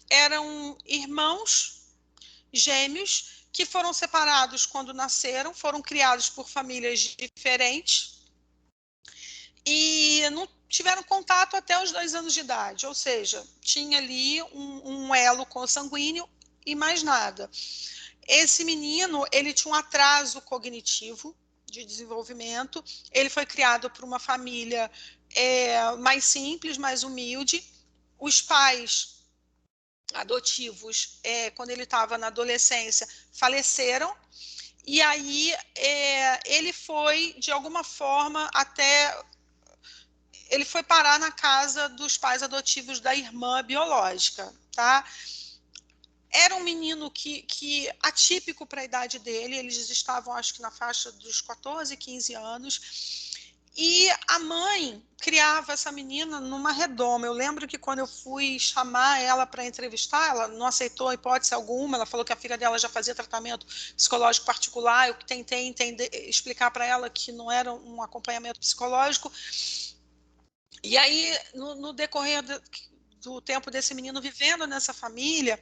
B: Eram irmãos gêmeos que foram separados quando nasceram, foram criados por famílias diferentes e não tiveram contato até os 2 anos de idade, ou seja, tinha ali um elo consanguíneo e mais nada. Esse menino, ele tinha um atraso cognitivo de desenvolvimento, ele foi criado por uma família mais simples, mais humilde. Os pais adotivos, quando ele estava na adolescência, faleceram, e aí ele foi, de alguma forma, ele foi parar na casa dos pais adotivos da irmã biológica, tá? Era um menino que atípico para a idade dele, eles estavam, acho que na faixa dos 14, 15 anos, e a mãe criava essa menina numa redoma. Eu lembro que quando eu fui chamar ela para entrevistar, ela não aceitou hipótese alguma, ela falou que a filha dela já fazia tratamento psicológico particular, eu tentei explicar para ela que não era um acompanhamento psicológico, e aí, no decorrer do tempo desse menino vivendo nessa família.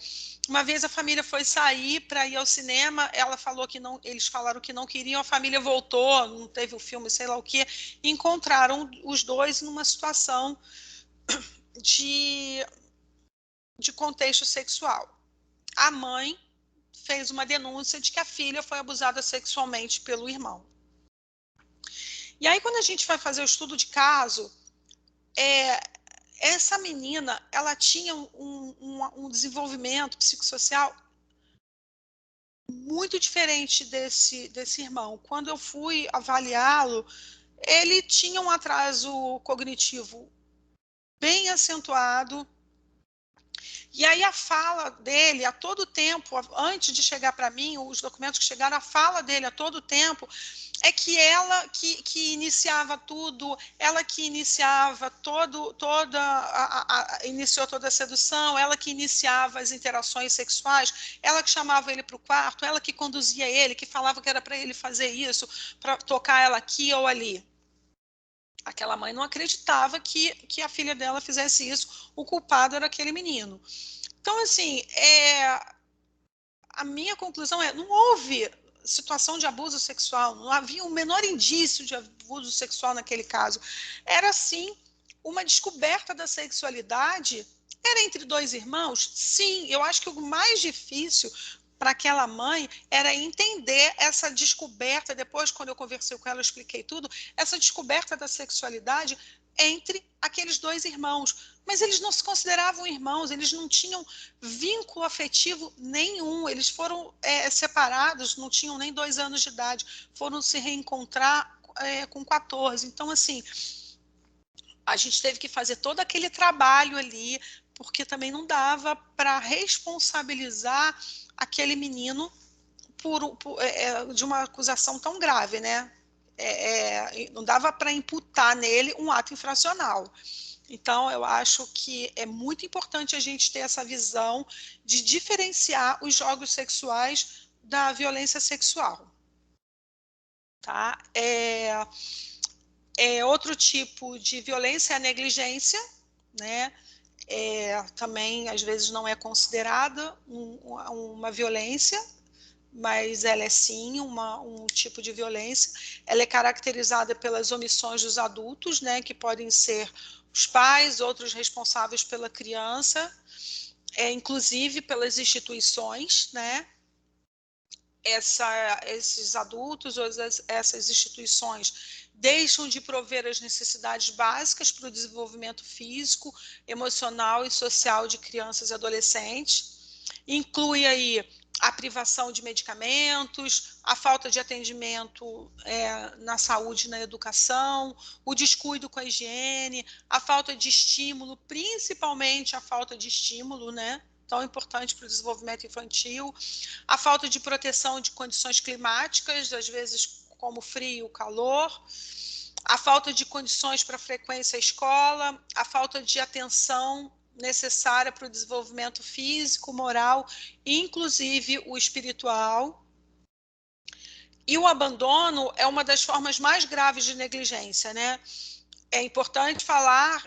B: Uma vez a família foi sair para ir ao cinema, ela falou que não, eles falaram que não queriam, a família voltou, não teve o filme, sei lá o quê, e encontraram os dois numa situação de contexto sexual. A mãe fez uma denúncia de que a filha foi abusada sexualmente pelo irmão. E aí, quando a gente vai fazer o estudo de caso, essa menina, ela tinha um desenvolvimento psicossocial muito diferente desse irmão. Quando eu fui avaliá-lo, ele tinha um atraso cognitivo bem acentuado. E aí a fala dele, a todo tempo, antes de chegar para mim, os documentos que chegaram, a fala dele a todo tempo é que ela que iniciava tudo, ela que iniciava iniciou toda a sedução, ela que iniciava as interações sexuais, ela que chamava ele para o quarto, ela que conduzia ele, que falava que era para ele fazer isso, para tocar ela aqui ou ali. Aquela mãe não acreditava que a filha dela fizesse isso, o culpado era aquele menino. Então, assim, a minha conclusão não houve situação de abuso sexual, não havia o menor indício de abuso sexual naquele caso. Era, sim, uma descoberta da sexualidade. Era entre dois irmãos? Sim, eu acho que o mais difícil para aquela mãe era entender essa descoberta. Depois, quando eu conversei com ela, eu expliquei tudo, essa descoberta da sexualidade entre aqueles dois irmãos. Mas eles não se consideravam irmãos, eles não tinham vínculo afetivo nenhum, eles foram separados, não tinham nem 2 anos de idade, foram se reencontrar com 14. Então, assim, a gente teve que fazer todo aquele trabalho ali, porque também não dava para responsabilizar aquele menino de uma acusação tão grave, né? Não dava para imputar nele um ato infracional. Então, eu acho que é muito importante a gente ter essa visão de diferenciar os jogos sexuais da violência sexual. Tá? Outro tipo de violência é a negligência, né? Também, às vezes, não é considerada uma violência, mas ela é sim um tipo de violência. Ela é caracterizada pelas omissões dos adultos, né, que podem ser os pais, outros responsáveis pela criança, inclusive pelas instituições, né? Esses adultos ou essas instituições deixam de prover as necessidades básicas para o desenvolvimento físico, emocional e social de crianças e adolescentes. Inclui aí a privação de medicamentos, a falta de atendimento na saúde e na educação, o descuido com a higiene, a falta de estímulo, principalmente a falta de estímulo, né? Tão importante para o desenvolvimento infantil, a falta de proteção de condições climáticas, às vezes como frio, calor, a falta de condições para frequência à escola, a falta de atenção necessária para o desenvolvimento físico, moral, inclusive o espiritual. E o abandono é uma das formas mais graves de negligência, né? É importante falar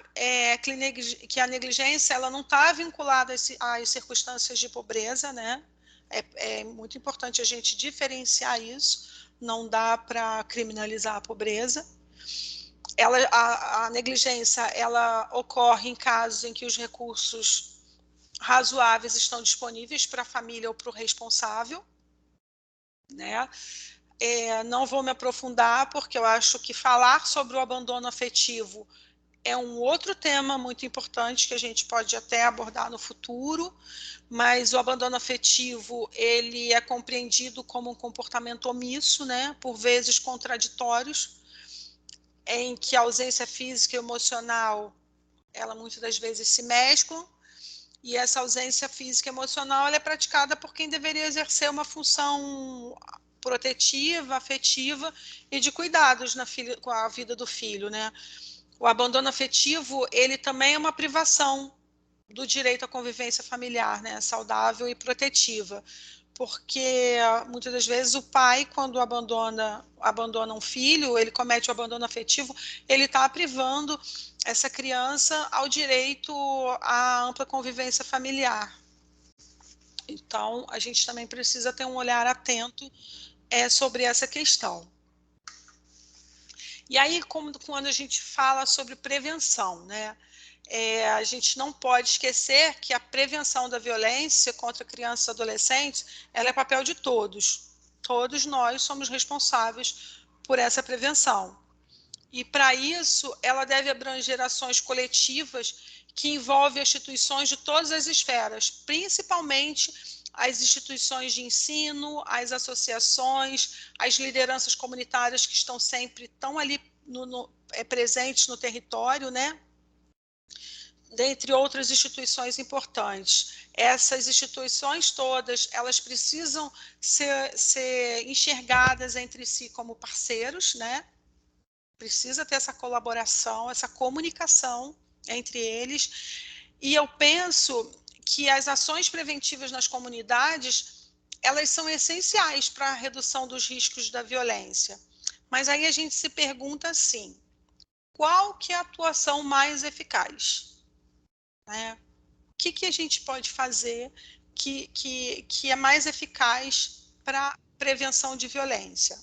B: que a negligência ela não está vinculada às circunstâncias de pobreza, né? É muito importante a gente diferenciar isso, não dá para criminalizar a pobreza. A negligência ela ocorre em casos em que os recursos razoáveis estão disponíveis para a família ou para o responsável, né? Não vou me aprofundar, porque eu acho que falar sobre o abandono afetivo é um outro tema muito importante que a gente pode até abordar no futuro, mas o abandono afetivo ele é compreendido como um comportamento omisso, né? Por vezes contraditórios, em que a ausência física e emocional, ela muitas das vezes se mesclam, e essa ausência física e emocional ela é praticada por quem deveria exercer uma função protetiva, afetiva e de cuidados com a vida do filho, né? O abandono afetivo, ele também é uma privação do direito à convivência familiar, né? Saudável e protetiva, porque muitas das vezes o pai, quando abandona um filho, ele comete o abandono afetivo, ele está privando essa criança ao direito à ampla convivência familiar. Então, a gente também precisa ter um olhar atento sobre essa questão. E aí, quando a gente fala sobre prevenção, né? A gente não pode esquecer que a prevenção da violência contra crianças e adolescentes, ela é papel de todos. Todos nós somos responsáveis por essa prevenção. E, para isso, ela deve abranger ações coletivas que envolvem instituições de todas as esferas, principalmente as instituições de ensino, as associações, as lideranças comunitárias que estão ali presentes no território, né? Dentre outras instituições importantes. Essas instituições todas, elas precisam ser enxergadas entre si como parceiros, né? Precisa ter essa colaboração, essa comunicação entre eles. E eu penso que as ações preventivas nas comunidades, elas são essenciais para a redução dos riscos da violência. Mas aí a gente se pergunta assim, qual que é a atuação mais eficaz? Né? O que a gente pode fazer que é mais eficaz para a prevenção de violência?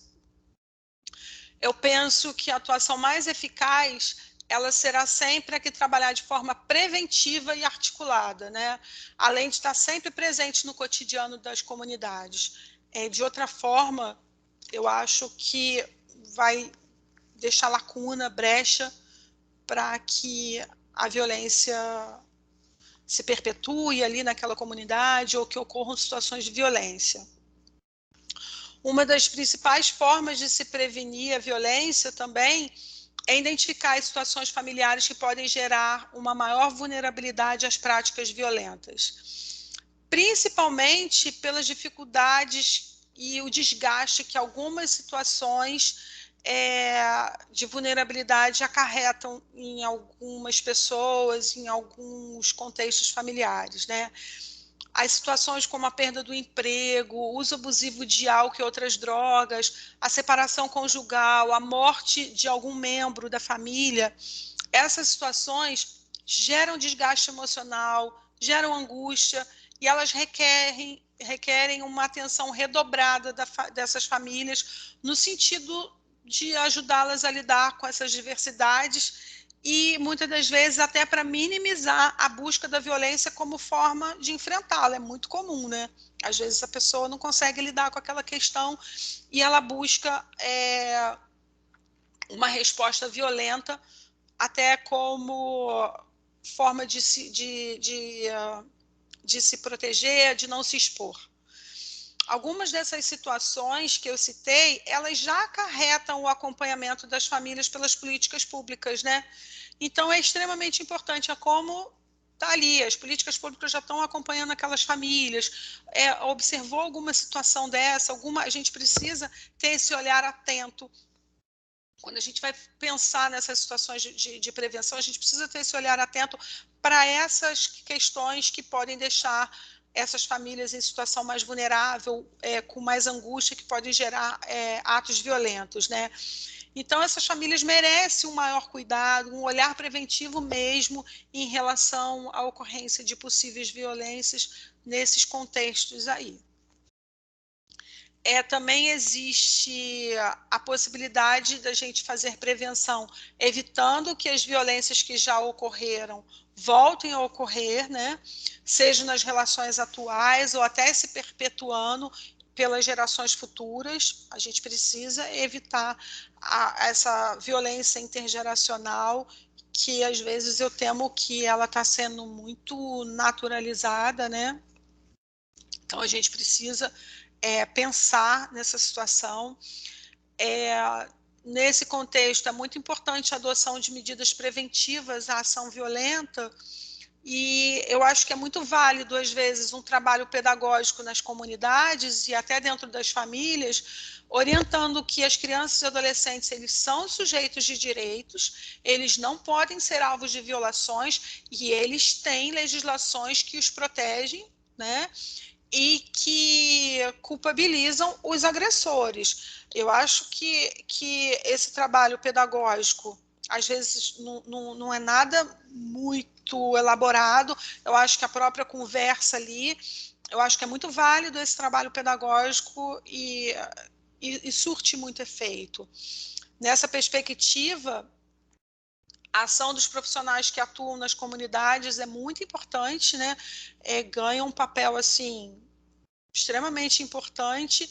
B: Eu penso que a atuação mais eficaz, ela será sempre a que trabalhar de forma preventiva e articulada, né? Além de estar sempre presente no cotidiano das comunidades. De outra forma, eu acho que vai deixar lacuna, brecha, para que a violência se perpetue ali naquela comunidade ou que ocorram situações de violência. Uma das principais formas de se prevenir a violência também é identificar as situações familiares que podem gerar uma maior vulnerabilidade às práticas violentas, principalmente pelas dificuldades e o desgaste que algumas situações de vulnerabilidade acarretam em algumas pessoas, em alguns contextos familiares, né? As situações como a perda do emprego, o uso abusivo de álcool e outras drogas, a separação conjugal, a morte de algum membro da família, essas situações geram desgaste emocional, geram angústia e elas requerem uma atenção redobrada dessas famílias no sentido de ajudá-las a lidar com essas diversidades e, muitas das vezes, até para minimizar a busca da violência como forma de enfrentá-la. É muito comum, né? Às vezes a pessoa não consegue lidar com aquela questão e ela busca uma resposta violenta até como forma de se proteger, de não se expor. Algumas dessas situações que eu citei, elas já acarretam o acompanhamento das famílias pelas políticas públicas, né? Então, é extremamente importante como está ali, as políticas públicas já estão acompanhando aquelas famílias, observou alguma situação dessa, a gente precisa ter esse olhar atento. Quando a gente vai pensar nessas situações de prevenção, a gente precisa ter esse olhar atento para essas questões que podem deixar essas famílias em situação mais vulnerável, com mais angústia, que podem gerar atos violentos, né? Então, essas famílias merecem um maior cuidado, um olhar preventivo mesmo em relação à ocorrência de possíveis violências nesses contextos aí. Também existe a possibilidade da gente fazer prevenção, evitando que as violências que já ocorreram voltem a ocorrer, né? Seja nas relações atuais ou até se perpetuando pelas gerações futuras. A gente precisa evitar essa violência intergeracional, que às vezes eu temo que ela está sendo muito naturalizada, né? Então a gente precisa pensar nessa situação. Nesse contexto, é muito importante a adoção de medidas preventivas à ação violenta, e eu acho que é muito válido, às vezes, um trabalho pedagógico nas comunidades e até dentro das famílias, orientando que as crianças e adolescentes, eles são sujeitos de direitos, eles não podem ser alvos de violações e eles têm legislações que os protegem, né? e que culpabilizam os agressores. Eu acho que esse trabalho pedagógico, às vezes, não é nada muito elaborado. Eu acho que a própria conversa ali, eu acho que é muito válido esse trabalho pedagógico e surte muito efeito. Nessa perspectiva, a ação dos profissionais que atuam nas comunidades é muito importante, né? Ganha um papel assim extremamente importante.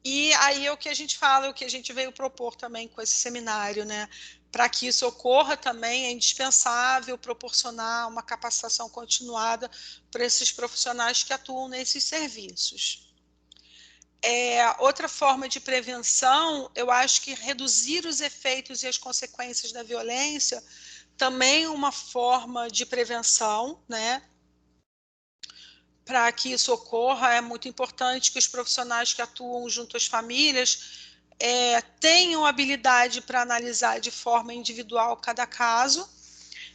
B: E aí é o que a gente fala, o que a gente veio propor também com esse seminário, né? Para que isso ocorra também, é indispensável proporcionar uma capacitação continuada para esses profissionais que atuam nesses serviços. Outra forma de prevenção, eu acho que reduzir os efeitos e as consequências da violência também é uma forma de prevenção, né? Para que isso ocorra, é muito importante que os profissionais que atuam junto às famílias tenham habilidade para analisar de forma individual cada caso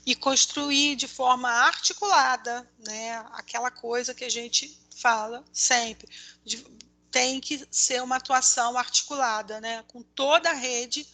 B: e construir de forma articulada, né? Aquela coisa que a gente fala sempre, tem que ser uma atuação articulada, né? Com toda a rede.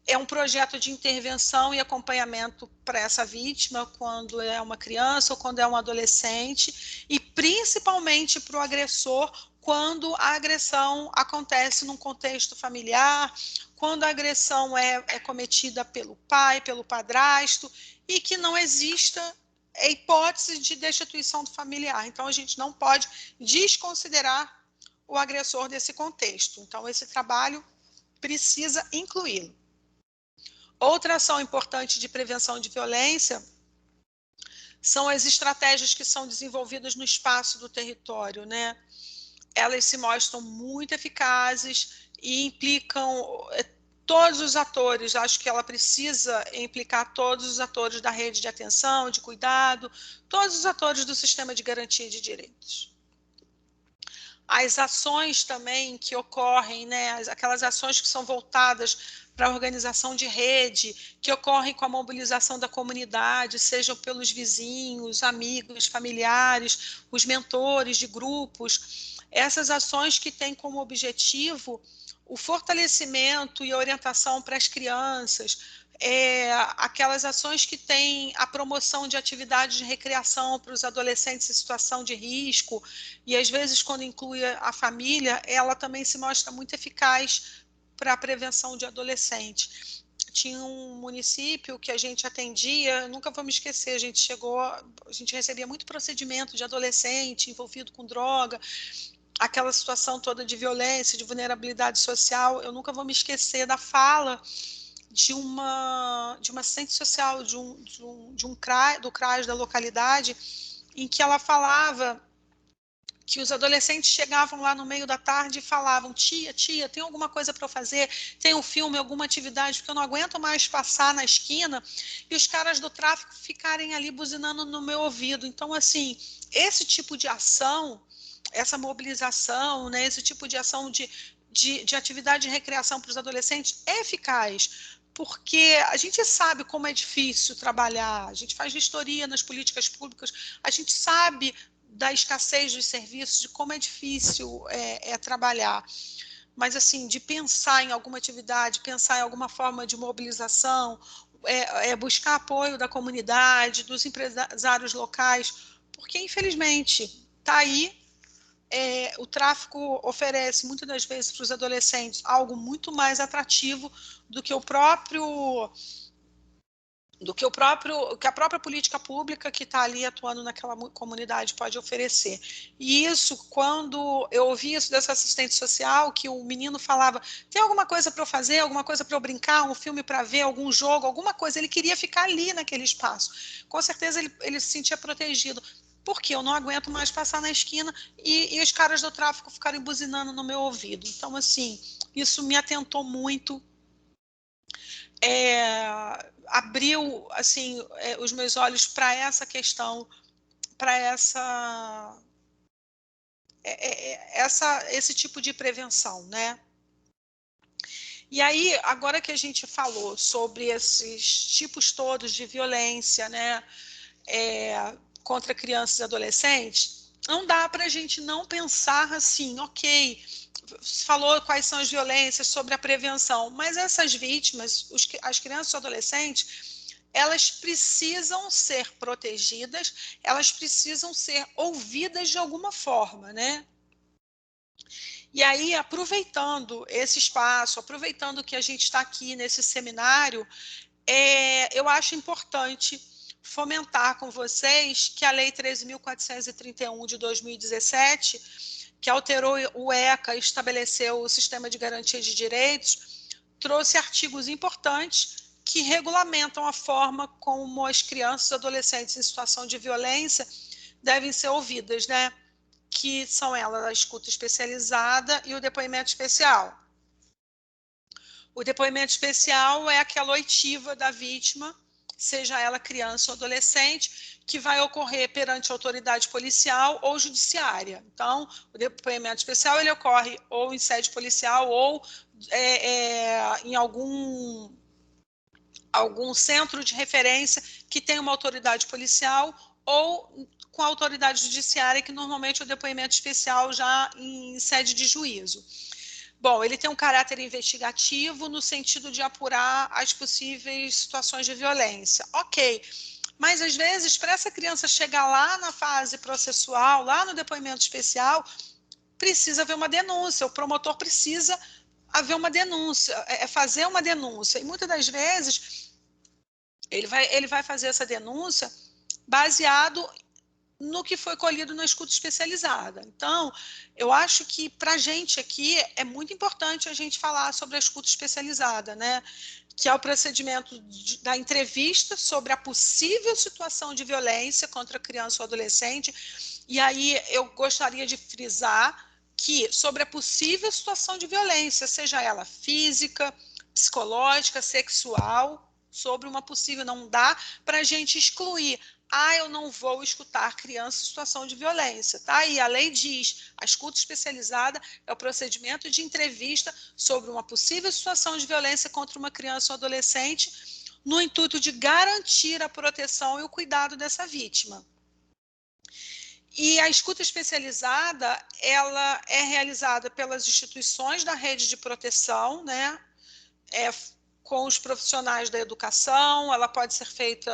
B: É um projeto de intervenção e acompanhamento para essa vítima quando é uma criança ou quando é um adolescente, e principalmente para o agressor quando a agressão acontece num contexto familiar, quando a agressão é cometida pelo pai, pelo padrasto, e que não exista a hipótese de destituição do familiar. Então, a gente não pode desconsiderar o agressor desse contexto. Então, esse trabalho precisa incluí-lo. Outra ação importante de prevenção de violência são as estratégias que são desenvolvidas no espaço do território, né? Elas se mostram muito eficazes e implicam todos os atores. Acho que ela precisa implicar todos os atores da rede de atenção, de cuidado, todos os atores do sistema de garantia de direitos. As ações também que ocorrem, né, aquelas ações que são voltadas para a organização de rede, que ocorrem com a mobilização da comunidade, sejam pelos vizinhos, amigos, familiares, os mentores de grupos, essas ações que têm como objetivo o fortalecimento e orientação para as crianças, aquelas ações que têm a promoção de atividades de recreação para os adolescentes em situação de risco, e às vezes quando inclui a família, ela também se mostra muito eficaz para a prevenção de adolescente. Tinha um município que a gente atendia, nunca vou me esquecer, a gente recebia muito procedimento de adolescente envolvido com droga, aquela situação toda de violência, de vulnerabilidade social. Eu nunca vou me esquecer da fala de uma assistente social do CRAS da localidade, em que ela falava que os adolescentes chegavam lá no meio da tarde e falavam: tia, tem alguma coisa para eu fazer? Tem um filme, alguma atividade? Porque eu não aguento mais passar na esquina e os caras do tráfico ficarem ali buzinando no meu ouvido. Então, assim, esse tipo de ação, essa mobilização, né, esse tipo de ação de atividade de recreação para os adolescentes é eficaz, porque a gente sabe como é difícil trabalhar, a gente faz vistoria nas políticas públicas, a gente sabe da escassez dos serviços, de como é difícil trabalhar. Mas, assim, de pensar em alguma atividade, pensar em alguma forma de mobilização, buscar apoio da comunidade, dos empresários locais, porque, infelizmente, está aí. O tráfico oferece, muitas das vezes, para os adolescentes algo muito mais atrativo do que que a própria política pública que está ali atuando naquela comunidade pode oferecer. E isso, quando eu ouvi isso dessa assistente social, que o menino falava: tem alguma coisa para eu fazer, alguma coisa para eu brincar, um filme para ver, algum jogo, alguma coisa, ele queria ficar ali naquele espaço. Com certeza ele se sentia protegido. Porque eu não aguento mais passar na esquina e os caras do tráfico ficarem buzinando no meu ouvido. Então, assim, isso me atentou muito, abriu, assim, os meus olhos para essa questão, para esse tipo de prevenção, né? E aí, agora que a gente falou sobre esses tipos todos de violência, né, contra crianças e adolescentes, não dá para a gente não pensar assim, ok, falou quais são as violências, sobre a prevenção, mas essas vítimas, as crianças e adolescentes, elas precisam ser protegidas, elas precisam ser ouvidas de alguma forma, né? E aí, aproveitando esse espaço, aproveitando que a gente está aqui nesse seminário, eu acho importante fomentar com vocês que a Lei 13.431 de 2017, que alterou o ECA e estabeleceu o Sistema de Garantia de Direitos, trouxe artigos importantes que regulamentam a forma como as crianças e adolescentes em situação de violência devem ser ouvidas, né? Que são elas a escuta especializada e o depoimento especial. O depoimento especial é aquela oitiva da vítima, seja ela criança ou adolescente, que vai ocorrer perante a autoridade policial ou judiciária. Então, o depoimento especial ele ocorre ou em sede policial ou em algum centro de referência que tem uma autoridade policial ou com a autoridade judiciária, que normalmente é o depoimento especial já em sede de juízo. Bom, ele tem um caráter investigativo no sentido de apurar as possíveis situações de violência. Ok, mas às vezes, para essa criança chegar lá na fase processual, lá no depoimento especial, precisa haver uma denúncia, o promotor precisa haver uma denúncia, fazer uma denúncia. E muitas das vezes, ele vai fazer essa denúncia baseado no que foi colhido na escuta especializada. Então, eu acho que para a gente aqui é muito importante a gente falar sobre a escuta especializada, né? Que é o procedimento da entrevista sobre a possível situação de violência contra criança ou adolescente. E aí eu gostaria de frisar que sobre a possível situação de violência, seja ela física, psicológica, sexual, sobre uma possível, não dá para a gente excluir. Eu não vou escutar criança em situação de violência, tá? E a lei diz, a escuta especializada é o procedimento de entrevista sobre uma possível situação de violência contra uma criança ou adolescente, no intuito de garantir a proteção e o cuidado dessa vítima. E a escuta especializada, ela é realizada pelas instituições da rede de proteção, né? Com os profissionais da educação, ela pode ser feita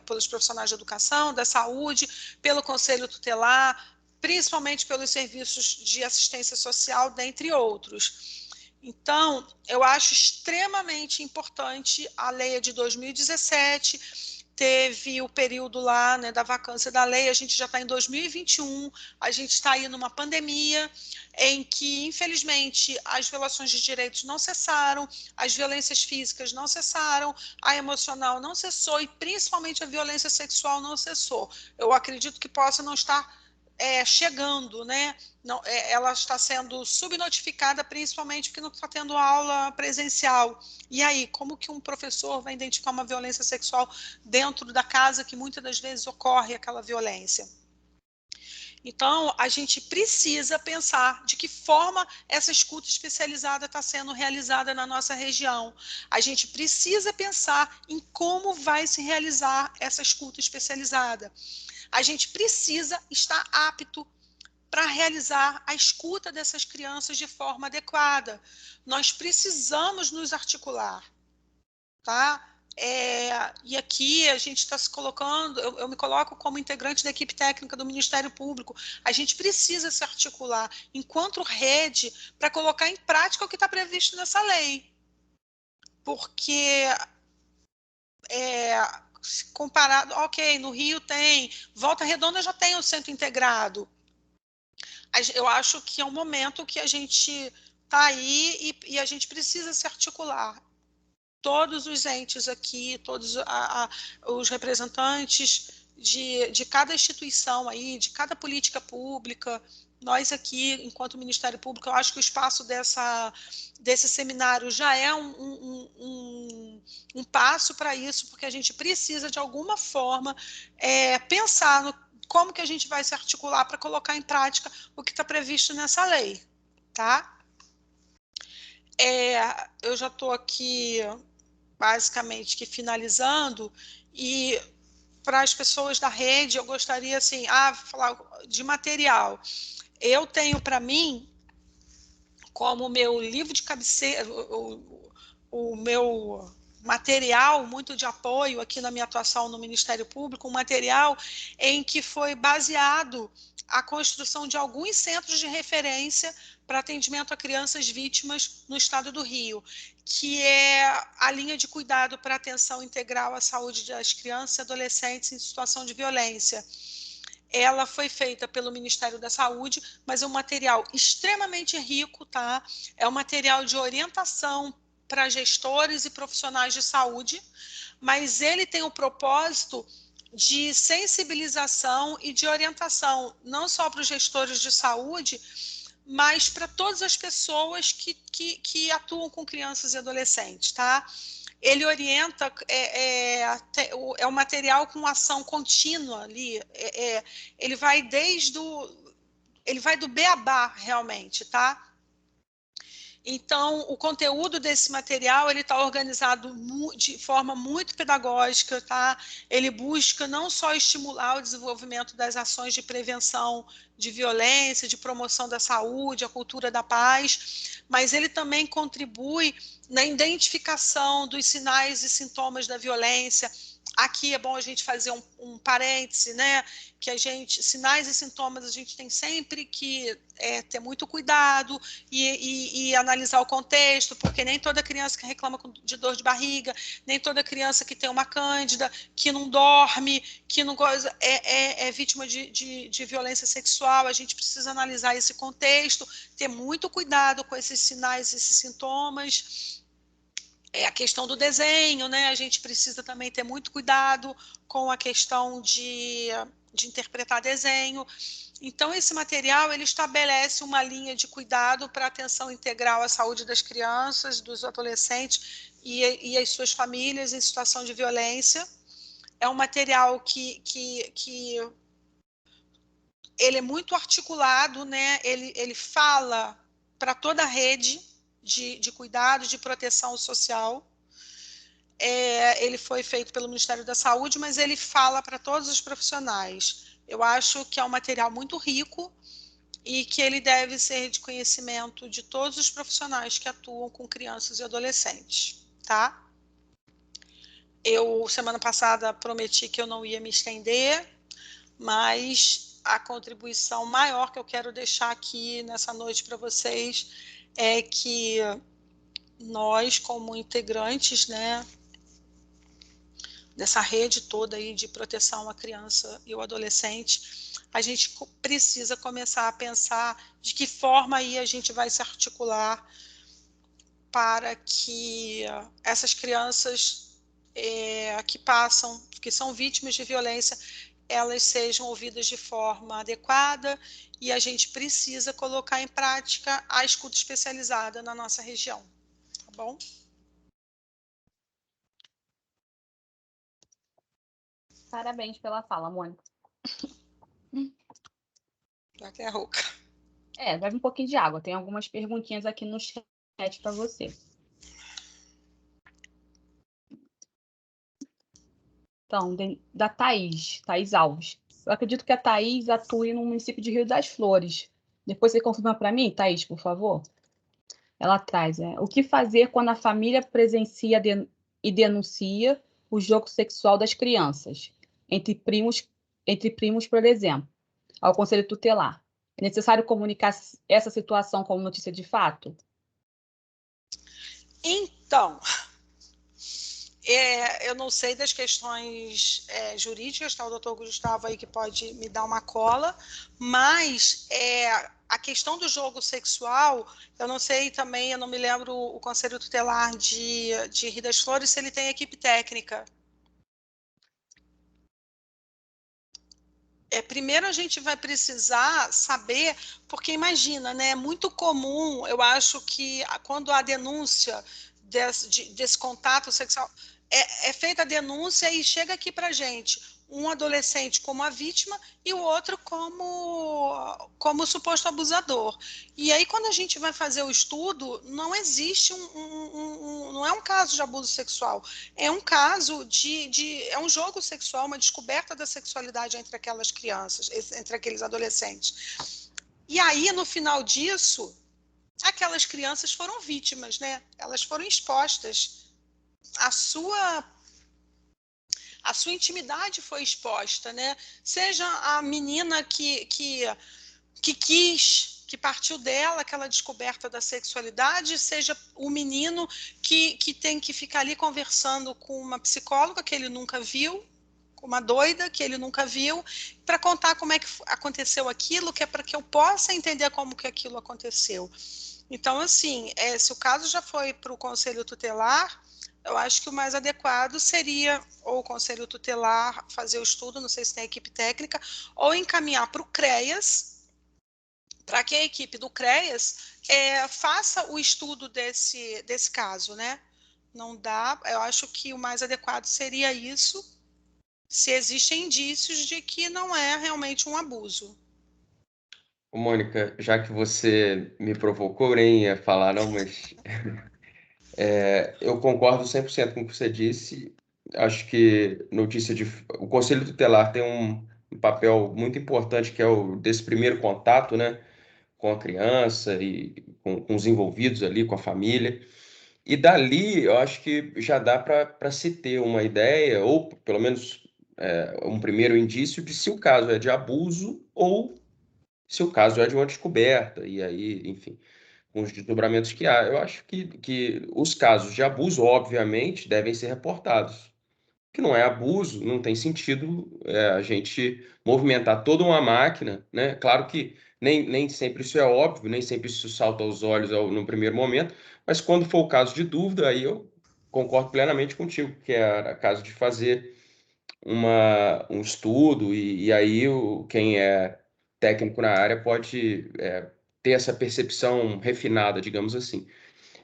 B: pelos profissionais da educação, da saúde, pelo conselho tutelar, principalmente pelos serviços de assistência social, dentre outros. Então, eu acho extremamente importante a lei de 2017, teve o período lá, né, da vacância da lei, a gente já está em 2021, a gente está aí numa pandemia em que, infelizmente, as violações de direitos não cessaram, as violências físicas não cessaram, a emocional não cessou e, principalmente, a violência sexual não cessou. Eu acredito que possa não estar chegando, né? Não, ela está sendo subnotificada, principalmente porque não está tendo aula presencial. E aí, como que um professor vai identificar uma violência sexual dentro da casa que muitas das vezes ocorre aquela violência? Então, a gente precisa pensar de que forma essa escuta especializada está sendo realizada na nossa região. A gente precisa pensar em como vai se realizar essa escuta especializada. A gente precisa estar apto para realizar a escuta dessas crianças de forma adequada. Nós precisamos nos articular, tá? E aqui a gente está se colocando, eu me coloco como integrante da equipe técnica do Ministério Público, a gente precisa se articular enquanto rede para colocar em prática o que está previsto nessa lei. Porque comparado, ok, no Rio tem, Volta Redonda já tem o centro integrado. Eu acho que é um momento que a gente está aí e a gente precisa se articular. Todos os entes aqui, todos os representantes de cada instituição aí, de cada política pública, nós aqui, enquanto Ministério Público, eu acho que o espaço desse seminário já é um passo para isso, porque a gente precisa, de alguma forma, pensar no como que a gente vai se articular para colocar em prática o que está previsto nessa lei, tá? Eu já estou aqui basicamente que finalizando, e para as pessoas da rede, eu gostaria, assim, falar de material. Eu tenho para mim, como meu livro de cabeceira, o meu material muito de apoio aqui na minha atuação no Ministério Público, um material em que foi baseado a construção de alguns centros de referência para atendimento a crianças vítimas no estado do Rio, que é a linha de cuidado para atenção integral à saúde das crianças e adolescentes em situação de violência. Ela foi feita pelo Ministério da Saúde, mas é um material extremamente rico, tá? É um material de orientação para gestores e profissionais de saúde, mas ele tem o propósito de sensibilização e de orientação, não só para os gestores de saúde, mas para todas as pessoas que atuam com crianças e adolescentes, tá? Ele orienta, é um material com ação contínua ali, ele vai ele vai do beabá, realmente, tá? Então, o conteúdo desse material, ele está organizado de forma muito pedagógica, tá? Ele busca não só estimular o desenvolvimento das ações de prevenção de violência, de promoção da saúde, a cultura da paz, mas ele também contribui na identificação dos sinais e sintomas da violência. Aqui é bom a gente fazer um parêntese, né? Que sinais e sintomas, a gente tem sempre que ter muito cuidado e analisar o contexto, porque nem toda criança que reclama de dor de barriga, nem toda criança que tem uma cândida, que não dorme, que não é vítima de violência sexual. A gente precisa analisar esse contexto, ter muito cuidado com esses sinais, esses sintomas. A questão do desenho, né? A gente precisa também ter muito cuidado com a questão de interpretar desenho. Então, esse material, ele estabelece uma linha de cuidado para atenção integral à saúde das crianças, dos adolescentes e as suas famílias em situação de violência. É um material que ele é muito articulado, né? Ele fala para toda a rede de cuidado, de proteção social. Ele foi feito pelo Ministério da Saúde, mas ele fala para todos os profissionais. Eu acho que é um material muito rico e que ele deve ser de conhecimento de todos os profissionais que atuam com crianças e adolescentes, tá? Eu, semana passada, prometi que eu não ia me estender, mas a contribuição maior que eu quero deixar aqui nessa noite para vocês é que nós, como integrantes, né, dessa rede toda aí de proteção à criança e ao adolescente, a gente precisa começar a pensar de que forma aí a gente vai se articular para que essas crianças que são vítimas de violência, elas sejam ouvidas de forma adequada, e a gente precisa colocar em prática a escuta especializada na nossa região, tá bom?
A: Parabéns pela fala, Mônica.
B: Até a rouca.
A: Bebe um pouquinho de água. Tem algumas perguntinhas aqui no chat para você. Então, da Thaís Alves. Eu acredito que a Thaís atue no município de Rio das Flores. Depois você confirma para mim, Thaís, por favor? Ela traz, o que fazer quando a família presencia e denuncia o jogo sexual das crianças, entre primos, por exemplo, ao Conselho Tutelar? É necessário comunicar essa situação como notícia de fato?
B: Então, eu não sei das questões jurídicas, tá? O doutor Gustavo aí que pode me dar uma cola, mas a questão do jogo sexual, eu não sei também, eu não me lembro o Conselho Tutelar de Rio das Flores, se ele tem equipe técnica. Primeiro a gente vai precisar saber, porque imagina, né? É muito comum, eu acho que quando há denúncia desse contato sexual, é feita a denúncia e chega aqui para a gente um adolescente como a vítima e o outro como suposto abusador. E aí, quando a gente vai fazer o estudo, não existe não é um caso de abuso sexual, é um caso é um jogo sexual, uma descoberta da sexualidade entre aquelas crianças, entre aqueles adolescentes. E aí, no final disso, aquelas crianças foram vítimas, né? Elas foram expostas. A sua intimidade foi exposta, né? Seja a menina que quis, que partiu dela aquela descoberta da sexualidade, seja o menino que tem que ficar ali conversando com uma psicóloga que ele nunca viu, com uma doida que ele nunca viu, para contar como é que aconteceu aquilo, que é para que eu possa entender como que aquilo aconteceu. Então, assim, se o caso já foi para o Conselho Tutelar, eu acho que o mais adequado seria ou o Conselho Tutelar fazer o estudo, não sei se tem equipe técnica, ou encaminhar para o CREAS, para que a equipe do CREAS faça o estudo desse caso, né? Não dá, eu acho que o mais adequado seria isso, se existem indícios de que não é realmente um abuso.
C: Ô, Mônica, já que você me provocou, nem ia falar não, mas eu concordo 100% com o que você disse. Acho que o Conselho Tutelar tem um papel muito importante, que é o desse primeiro contato, né, com a criança e com os envolvidos ali, com a família. E dali, eu acho que já dá para se ter uma ideia, ou pelo menos um primeiro indício de se o caso é de abuso ou se o caso é de uma descoberta. E aí, enfim, com os desdobramentos que há. Eu acho que os casos de abuso, obviamente, devem ser reportados. Que não é abuso, não tem sentido a gente movimentar toda uma máquina, né? Claro que nem sempre isso é óbvio, nem sempre isso salta aos olhos no primeiro momento, mas quando for o caso de dúvida, aí eu concordo plenamente contigo, que é caso de fazer um estudo, e aí quem é técnico na área pode ter essa percepção refinada, digamos assim.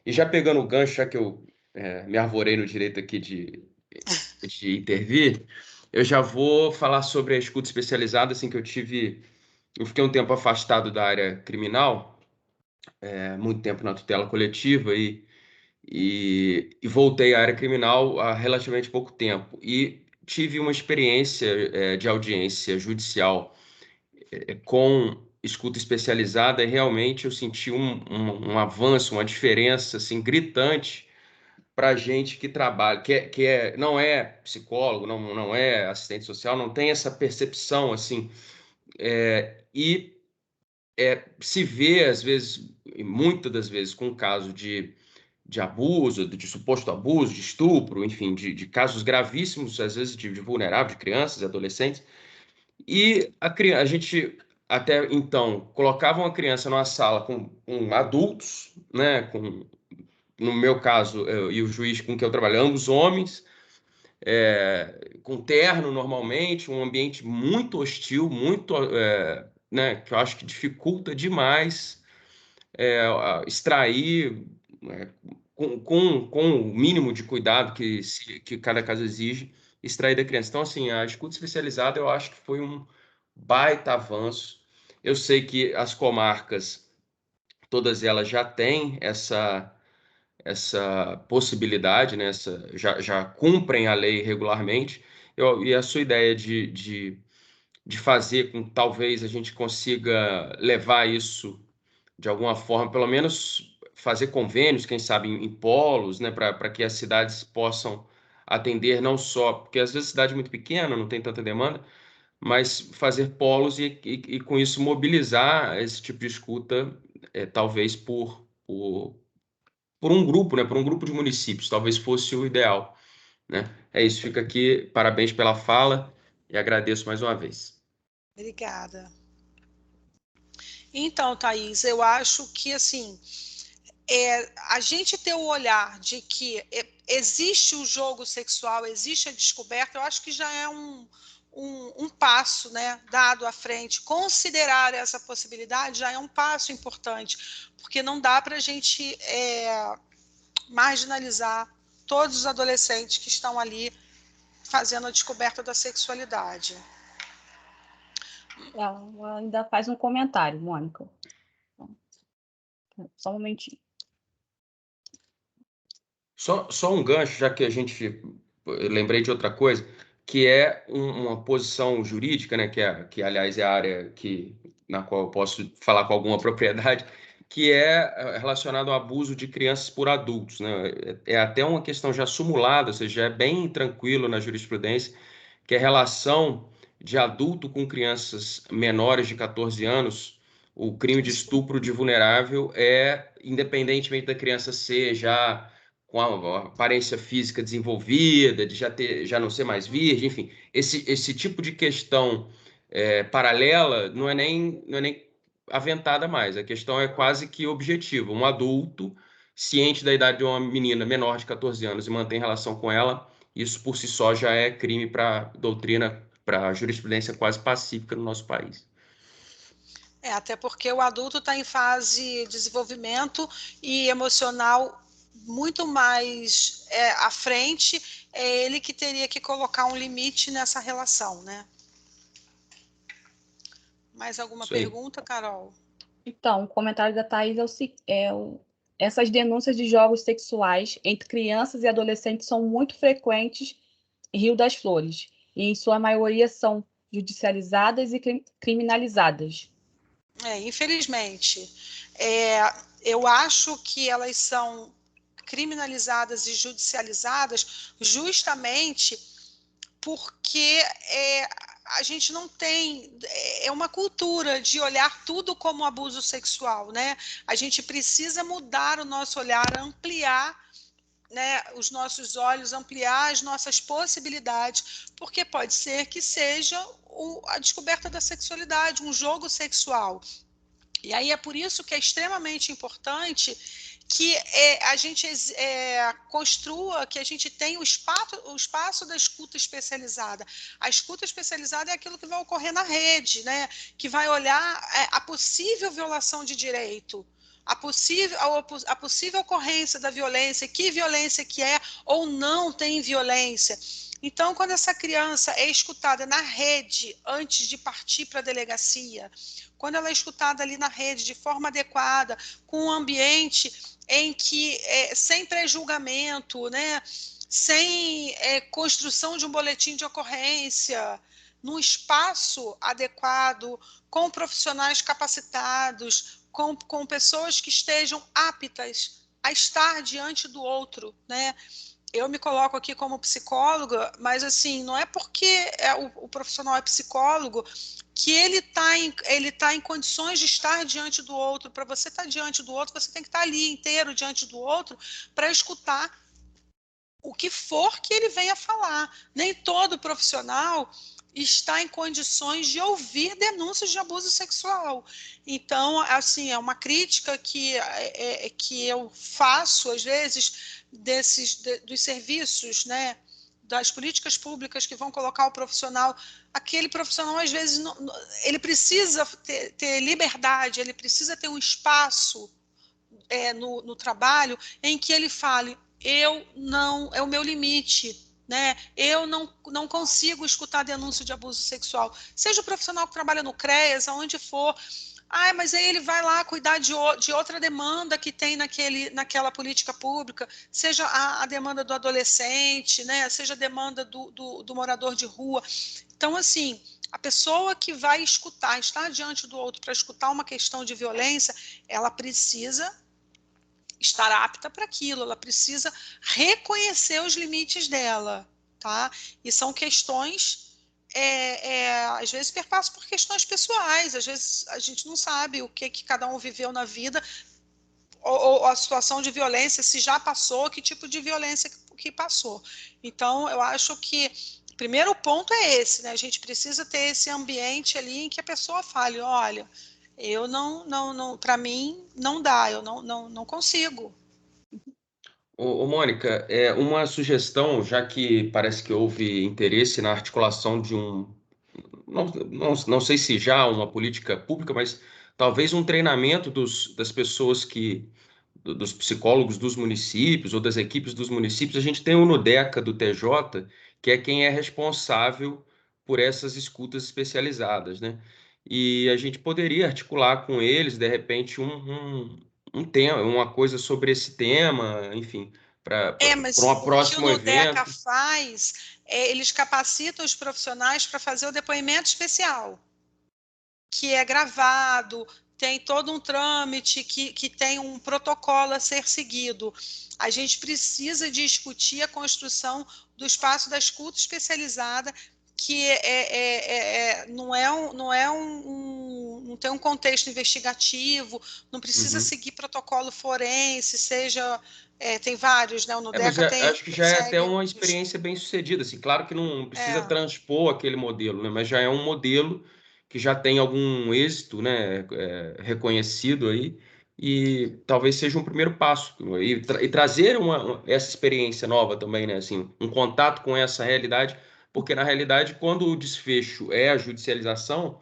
C: E já pegando o gancho, já que eu me arvorei no direito aqui de intervir, eu já vou falar sobre a escuta especializada, assim, que eu fiquei um tempo afastado da área criminal, muito tempo na tutela coletiva, e voltei à área criminal há relativamente pouco tempo. E tive uma experiência de audiência judicial com escuta especializada, e realmente eu senti um avanço, uma diferença assim, gritante para gente que trabalha, não é psicólogo, não é assistente social, não tem essa percepção assim, e se vê, às vezes, e muitas das vezes, com um caso de abuso, de suposto abuso, de estupro, enfim, de casos gravíssimos, às vezes de vulnerável, de crianças e adolescentes, e a gente até então colocava uma criança numa sala com adultos, né, no meu caso, e o juiz com que eu trabalho, ambos homens, com terno normalmente, um ambiente muito hostil, muito, né, que eu acho que dificulta demais extrair, né, com o mínimo de cuidado que cada caso exige, extrair da criança. Então, assim, a escuta especializada eu acho que foi um baita avanço. Eu sei que as comarcas, todas elas já têm essa possibilidade, né? Já cumprem a lei regularmente. E a sua ideia de fazer com que talvez a gente consiga levar isso de alguma forma, pelo menos fazer convênios, quem sabe em polos, né, para que as cidades possam atender não só, porque às vezes a cidade é muito pequena, não tem tanta demanda, mas fazer polos e com isso mobilizar esse tipo de escuta, talvez por um grupo, né, por um grupo de municípios, talvez fosse o ideal, né? É isso, fica aqui, parabéns pela fala e agradeço mais uma vez.
B: Obrigada. Então, Thaís, eu acho que, assim, a gente ter o olhar de que existe o jogo sexual, existe a descoberta, eu acho que já é um passo, né, dado à frente. Considerar essa possibilidade já é um passo importante, porque não dá para a gente marginalizar todos os adolescentes que estão ali fazendo a descoberta da sexualidade.
A: Ela ainda faz um comentário, Mônica. Só um momentinho.
C: Só um gancho, já que a gente... Eu lembrei de outra coisa, que é uma posição jurídica, né, que aliás é a área na qual eu posso falar com alguma propriedade, que é relacionado ao abuso de crianças por adultos, né? É até uma questão já sumulada, ou seja, é bem tranquilo na jurisprudência, que a relação de adulto com crianças menores de 14 anos, o crime de estupro de vulnerável é, independentemente da criança ser já com a aparência física desenvolvida, de já não ser mais virgem, enfim, esse tipo de questão paralela não é nem aventada mais. A questão é quase que objetiva. Um adulto ciente da idade de uma menina menor de 14 anos e mantém relação com ela, isso por si só já é crime para doutrina, para jurisprudência quase pacífica no nosso país.
B: Até porque o adulto está em fase de desenvolvimento e emocional muito mais à frente, é ele que teria que colocar um limite nessa relação, né? Mais alguma pergunta, Carol?
A: Então, o comentário da Thaís essas denúncias de jogos sexuais entre crianças e adolescentes são muito frequentes em Rio das Flores, e em sua maioria são judicializadas e criminalizadas.
B: Infelizmente. Eu acho que elas são criminalizadas e judicializadas justamente porque a gente não tem uma cultura de olhar tudo como abuso sexual, né? A gente precisa mudar o nosso olhar, ampliar, né, os nossos olhos, ampliar as nossas possibilidades, porque pode ser que seja a descoberta da sexualidade, um jogo sexual. E aí é por isso que é extremamente importante que a gente construa, que a gente tenha o espaço da escuta especializada. A escuta especializada é aquilo que vai ocorrer na rede, né? Que vai olhar a possível violação de direito, a possível ocorrência da violência, que violência que é ou não tem violência. Então, quando essa criança é escutada na rede antes de partir para a delegacia, quando ela é escutada ali na rede de forma adequada, com um ambiente em que, sem pré-julgamento, né, sem construção de um boletim de ocorrência, num espaço adequado, com profissionais capacitados, com pessoas que estejam aptas a estar diante do outro, né? Eu me coloco aqui como psicóloga, mas assim, não é porque o profissional é psicólogo que ele tá em condições de estar diante do outro. Para você estar diante do outro, você tem que estar ali inteiro diante do outro para escutar o que for que ele venha falar. Nem todo profissional está em condições de ouvir denúncias de abuso sexual. Então, assim, é uma crítica que eu faço, às vezes, dos serviços, né, das políticas públicas que vão colocar o profissional. Aquele profissional, às vezes, ele precisa ter liberdade, ele precisa ter um espaço no trabalho em que ele fale: é o meu limite, né? Eu não consigo escutar denúncia de abuso sexual. Seja o profissional que trabalha no CREAS, aonde for. Mas aí ele vai lá cuidar de outra demanda que tem naquela política pública, seja a demanda do adolescente, né? Seja a demanda do morador de rua. Então, assim, a pessoa que vai escutar, estar diante do outro para escutar uma questão de violência, ela precisa estar apta para aquilo, ela precisa reconhecer os limites dela, tá? E são questões, às vezes perpassam por questões pessoais, às vezes a gente não sabe o que cada um viveu na vida, ou a situação de violência, se já passou, que tipo de violência que passou. Então, eu acho que o primeiro ponto é esse, né? A gente precisa ter esse ambiente ali em que a pessoa fale: olha, eu não, para mim não dá, eu não consigo.
C: Mônica, uma sugestão, já que parece que houve interesse na articulação de não sei se já uma política pública, mas talvez um treinamento das pessoas dos psicólogos dos municípios ou das equipes dos municípios. A gente tem o NUDECA do TJ, que é quem é responsável por essas escutas especializadas, né? E a gente poderia articular com eles, de repente, um tema, uma coisa sobre esse tema, enfim, para
B: Mas
C: um
B: o que o
C: próximo
B: NUDECA
C: evento.
B: faz eles capacitam os profissionais para fazer o depoimento especial, que é gravado, tem todo um trâmite, que tem um protocolo a ser seguido. A gente precisa discutir a construção do espaço da escuta especializada, que não tem um contexto investigativo, não precisa
C: Uhum.
B: seguir protocolo forense, seja... tem vários, né? O
C: Mas
B: NUDECA tem,
C: acho que já é até
B: segue...
C: uma experiência bem sucedida. Assim, claro que não precisa
B: É,
C: transpor aquele modelo, né? Mas já é um modelo que já tem algum êxito, né? Reconhecido aí, e talvez seja um primeiro passo. E trazer essa experiência nova também, né? Assim, um contato com essa realidade, porque na realidade, quando o desfecho é a judicialização,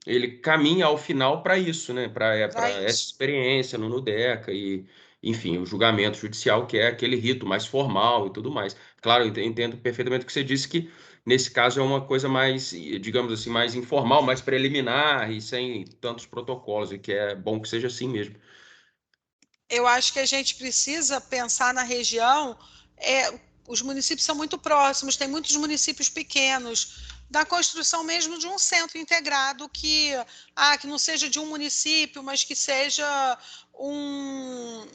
C: ele caminha ao final para isso, né? Para
B: para
C: essa
B: isso.
C: experiência no NUDECA e, enfim, o julgamento judicial, que é aquele rito mais formal e tudo mais. Claro, eu entendo perfeitamente o que você disse, que nesse caso é uma coisa mais, digamos assim, mais informal, mais preliminar e sem tantos protocolos, e que é bom que seja assim mesmo.
B: Eu acho que a gente precisa pensar na região. Os municípios são muito próximos, tem muitos municípios pequenos, da construção mesmo de um centro integrado que não seja de um município, mas que seja um,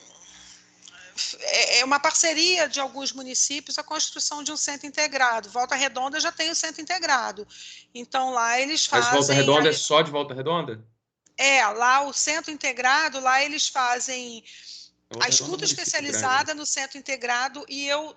B: uma parceria de alguns municípios, a construção de um centro integrado. Volta Redonda já tem o centro integrado. Então, lá eles
C: Mas Volta
B: fazem...
C: Redonda é só de Volta Redonda?
B: Lá o centro integrado, lá eles fazem a
C: Volta Redonda é um
B: escuta
C: município grande, né?
B: especializada no centro integrado, e eu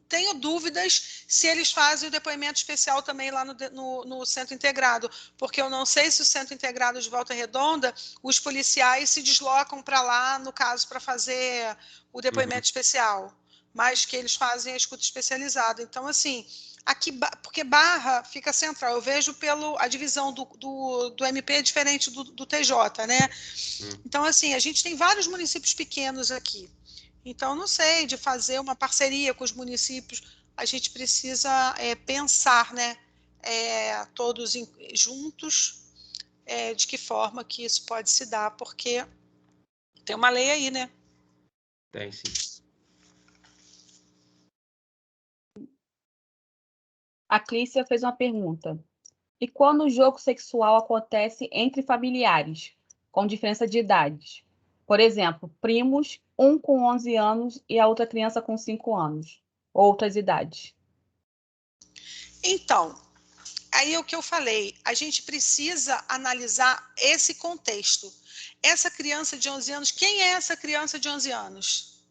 B: tenho dúvidas se eles fazem o depoimento especial também lá no centro integrado, porque eu não sei se o centro integrado de Volta Redonda, os policiais se deslocam para lá, no caso, para fazer o
C: Uhum.
B: depoimento especial, mas que eles fazem a escuta especializada. Então, assim, aqui, porque Barra fica central, eu vejo a divisão do MP é diferente do TJ, né?
C: Uhum.
B: Então, assim, a gente tem vários municípios pequenos aqui. Então, não sei, de fazer uma parceria com os municípios, a gente precisa pensar, né, todos juntos, de que forma que isso pode se dar, porque tem uma lei aí, né?
C: Tem, sim.
A: A Clícia fez uma pergunta. E quando o jogo sexual acontece entre familiares, com diferença de idades? Por exemplo, primos, um com 11 anos e a outra criança com 5 anos. Outras idades.
B: Então, aí é o que eu falei, a gente precisa analisar esse contexto. Essa criança de 11 anos, quem é essa criança de 11 anos?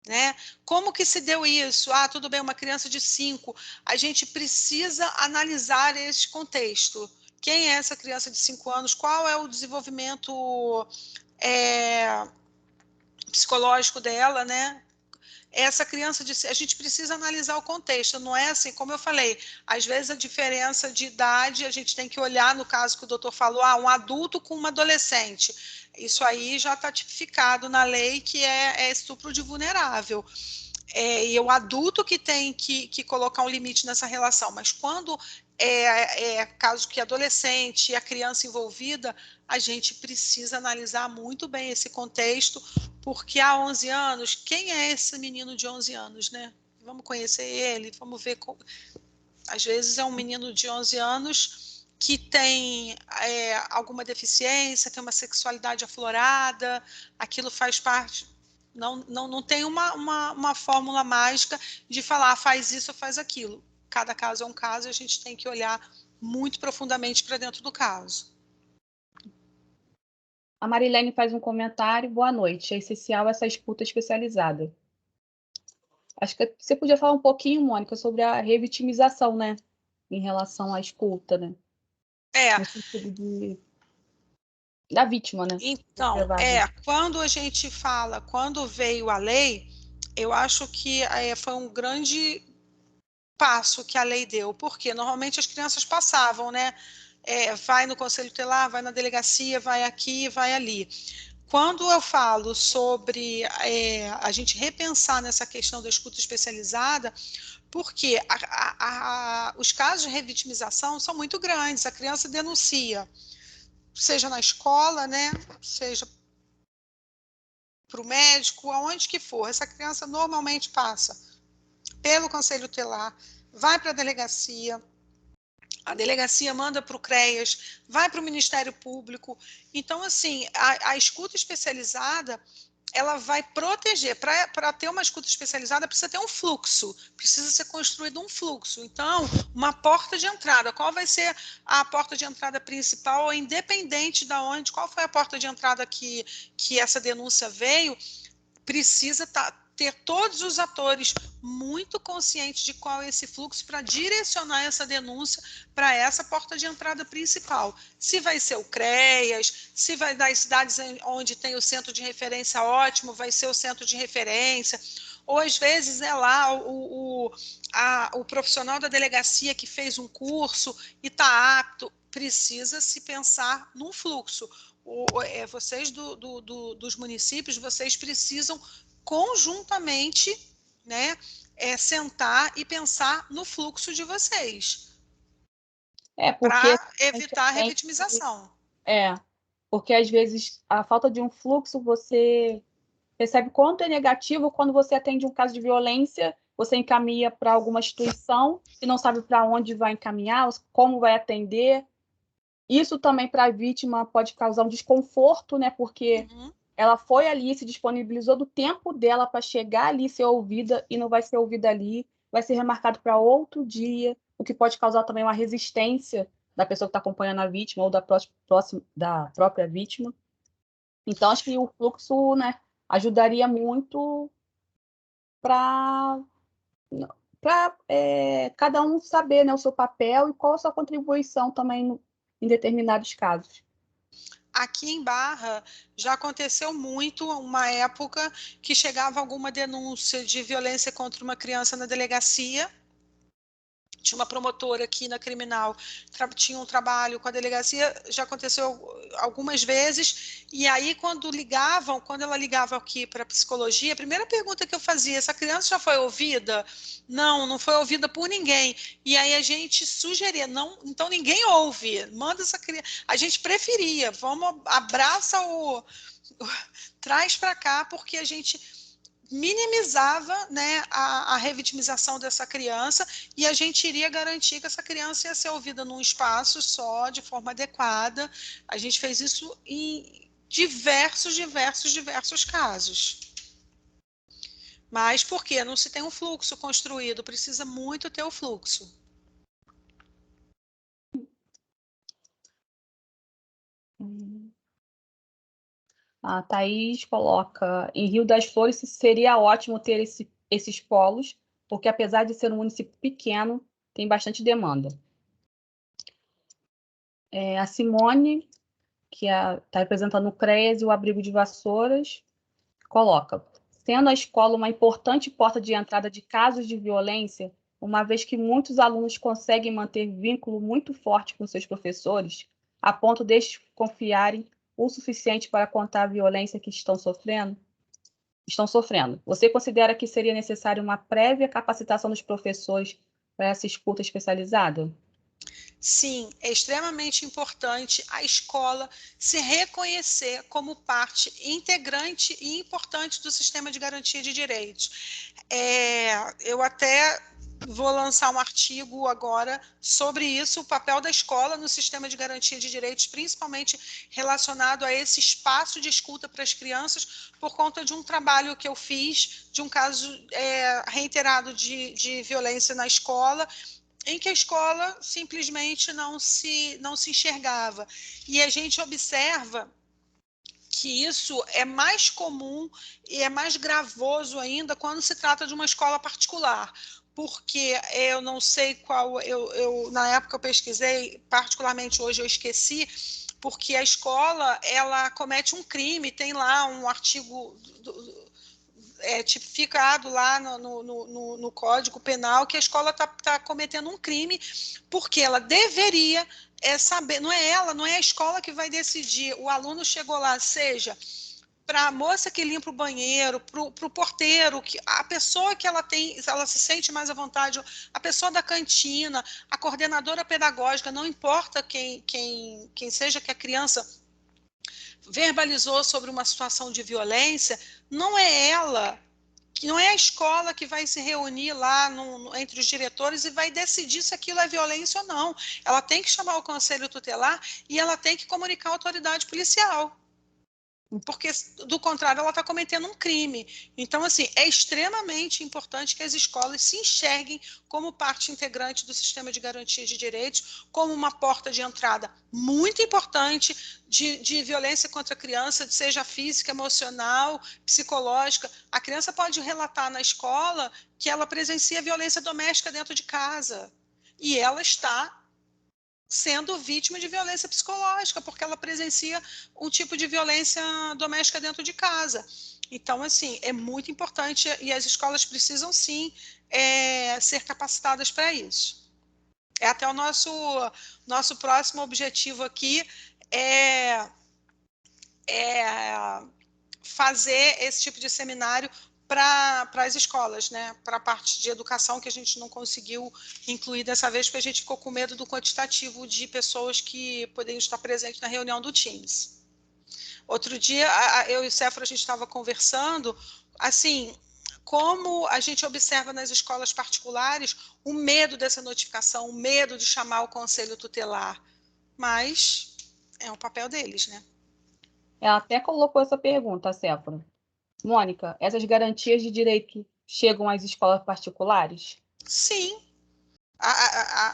B: Né? Como que se deu isso? Tudo bem, uma criança de 5. A gente precisa analisar esse contexto. Quem é essa criança de 5 anos? Qual é o desenvolvimento psicológico dela, né? Essa criança, a gente precisa analisar o contexto, não é assim, como eu falei, às vezes a diferença de idade, a gente tem que olhar, no caso que o doutor falou, um adulto com uma adolescente. Isso aí já está tipificado na lei, que é estupro de vulnerável. E o adulto que tem que colocar um limite nessa relação, mas quando caso que adolescente e a criança envolvida, a gente precisa analisar muito bem esse contexto, porque há 11 anos, quem é esse menino de 11 anos, né? Vamos conhecer ele, vamos ver. Às vezes é um menino de 11 anos que tem alguma deficiência, tem uma sexualidade aflorada, aquilo faz parte... Não tem uma fórmula mágica de falar faz isso ou faz aquilo. Cada caso é um caso e a gente tem que olhar muito profundamente para dentro do caso.
A: A Marilene faz um comentário. Boa noite. É essencial essa escuta especializada. Acho que você podia falar um pouquinho, Mônica, sobre a revitimização, né? Em relação à escuta, né? No sentido da vítima, né?
B: Então, quando veio a lei, eu acho que foi um grande passo que a lei deu, porque normalmente as crianças passavam, né? Vai no conselho tutelar, vai na delegacia, vai aqui, vai ali. Quando eu falo sobre a gente repensar nessa questão da escuta especializada, Porque os casos de revitimização são muito grandes, a criança denuncia, seja na escola, né, seja para o médico, aonde que for. Essa criança normalmente passa pelo conselho tutelar, vai para a delegacia manda para o CREAS, vai para o Ministério Público. Então, assim, a escuta especializada, ela vai proteger. Para ter uma escuta especializada, precisa ter um fluxo, precisa ser construído um fluxo. Então, uma porta de entrada. Qual vai ser a porta de entrada principal, independente de onde, qual foi a porta de entrada que essa denúncia veio, precisa ter todos os atores muito conscientes de qual é esse fluxo para direcionar essa denúncia para essa porta de entrada principal. Se vai ser o CREAS, se vai das cidades onde tem o centro de referência ótimo, vai ser o centro de referência, ou às vezes é lá o profissional da delegacia que fez um curso e está apto. Precisa se pensar num fluxo. Vocês dos municípios, vocês precisam conjuntamente, né, sentar e pensar no fluxo de vocês
A: Porque
B: para evitar a revitimização.
A: Porque às vezes a falta de um fluxo, você percebe quanto é negativo quando você atende um caso de violência, você encaminha para alguma instituição e não sabe para onde vai encaminhar, como vai atender. Isso também para a vítima pode causar um desconforto, né? Porque ela foi ali, se disponibilizou do tempo dela para chegar ali e ser ouvida, e não vai ser ouvida ali, vai ser remarcado para outro dia, o que pode causar também uma resistência da pessoa que está acompanhando a vítima ou da própria vítima. Então, acho que o fluxo, né, ajudaria muito para cada um saber, né, o seu papel e qual a sua contribuição também em determinados casos.
B: Aqui em Barra já aconteceu muito uma época que chegava alguma denúncia de violência contra uma criança na delegacia. Tinha uma promotora aqui na criminal, tinha um trabalho com a delegacia, já aconteceu algumas vezes, e aí quando ela ligava aqui para a psicologia, a primeira pergunta que eu fazia, essa criança já foi ouvida? Não foi ouvida por ninguém. E aí a gente sugeria, não, então ninguém ouve, manda essa criança. A gente preferia, abraça traz para cá, porque a gente minimizava, né, a revitimização dessa criança, e a gente iria garantir que essa criança ia ser ouvida num espaço só, de forma adequada. A gente fez isso em diversos casos. Mas por quê? Não se tem um fluxo construído, precisa muito ter o fluxo.
A: A Thaís coloca, em Rio das Flores seria ótimo ter esses polos, porque apesar de ser um município pequeno, tem bastante demanda. A Simone, que está representando o CREAS e o Abrigo de Vassouras, coloca, sendo a escola uma importante porta de entrada de casos de violência, uma vez que muitos alunos conseguem manter vínculo muito forte com seus professores, a ponto destes confiarem o suficiente para contar a violência que estão sofrendo. Você considera que seria necessário uma prévia capacitação dos professores para essa escuta especializada?
B: Sim, é extremamente importante a escola se reconhecer como parte integrante e importante do sistema de garantia de direitos. Eu até vou lançar um artigo agora sobre isso, o papel da escola no sistema de garantia de direitos, principalmente relacionado a esse espaço de escuta para as crianças, por conta de um trabalho que eu fiz, de um caso reiterado de violência na escola, em que a escola simplesmente não se enxergava. E a gente observa que isso é mais comum e é mais gravoso ainda quando se trata de uma escola particular, porque eu não sei qual, na época eu pesquisei, particularmente hoje eu esqueci, porque a escola, ela comete um crime, tem lá um artigo tipificado lá no Código Penal que a escola está cometendo um crime, porque ela deveria saber, não é a escola que vai decidir, o aluno chegou lá, seja para a moça que limpa o banheiro, para o porteiro, a pessoa que ela se sente mais à vontade, a pessoa da cantina, a coordenadora pedagógica, não importa quem seja que a criança verbalizou sobre uma situação de violência, não é ela, que não é a escola que vai se reunir lá entre os diretores e vai decidir se aquilo é violência ou não. Ela tem que chamar o conselho tutelar e ela tem que comunicar à autoridade policial. Porque, do contrário, ela está cometendo um crime. Então, assim, é extremamente importante que as escolas se enxerguem como parte integrante do sistema de garantia de direitos, como uma porta de entrada muito importante de violência contra a criança, seja física, emocional, psicológica. A criança pode relatar na escola que ela presencia violência doméstica dentro de casa. E ela está sendo vítima de violência psicológica, porque ela presencia um tipo de violência doméstica dentro de casa. Então, assim, é muito importante e as escolas precisam, sim, ser capacitadas para isso. É até o nosso próximo objetivo aqui é fazer esse tipo de seminário para as escolas, né? Para a parte de educação que a gente não conseguiu incluir dessa vez, porque a gente ficou com medo do quantitativo de pessoas que poderiam estar presentes na reunião do Teams. Outro dia, eu e o Séfora, a gente estava conversando, assim, como a gente observa nas escolas particulares o medo dessa notificação, o medo de chamar o conselho tutelar, mas é um papel deles, né?
A: Ela até colocou essa pergunta, Séfora. Mônica, essas garantias de direito chegam às escolas particulares?
B: Sim.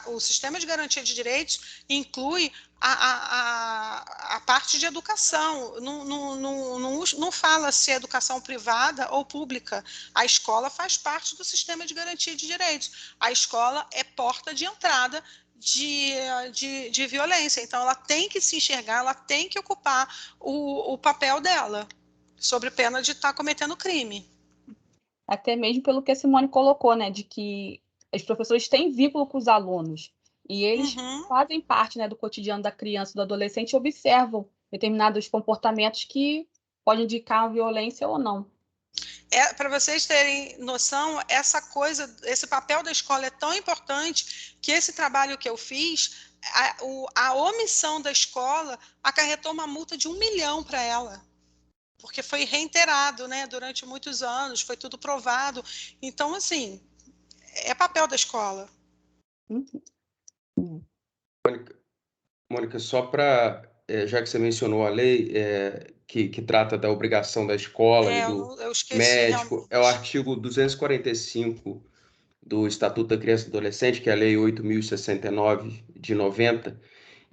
B: O sistema de garantia de direitos inclui a parte de educação. Não fala se é educação privada ou pública. A escola faz parte do sistema de garantia de direitos. A escola é porta de entrada de violência. Então, ela tem que se enxergar, ela tem que ocupar o papel dela, sobre pena de estar cometendo crime.
A: Até mesmo pelo que a Simone colocou, né, de que os professores têm vínculo com os alunos e eles fazem parte, né, do cotidiano da criança e do adolescente e observam determinados comportamentos que podem indicar violência ou não.
B: Para vocês terem noção, esse papel da escola é tão importante que esse trabalho que eu fiz, a omissão da escola acarretou uma multa de 1 milhão para ela. Porque foi reiterado, né, durante muitos anos, foi tudo provado. Então, assim, é papel da escola.
C: Mônica, só para, já que você mencionou a lei que trata da obrigação da escola e do
B: eu esqueci,
C: médico, é o artigo 245 do Estatuto da Criança e do Adolescente, que é a Lei 8.069 de 90,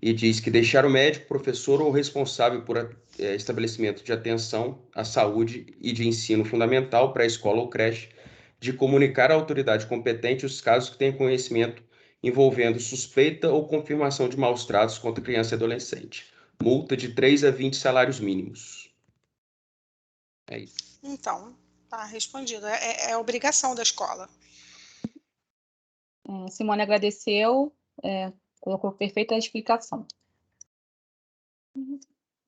C: e diz que deixar o médico, professor ou responsável por estabelecimento de atenção à saúde e de ensino fundamental para a escola ou creche, de comunicar à autoridade competente os casos que tenham conhecimento envolvendo suspeita ou confirmação de maus tratos contra criança e adolescente. Multa de 3 a 20 salários mínimos. É isso.
B: Então, tá respondido. É obrigação da escola.
A: Simone agradeceu, colocou perfeita explicação.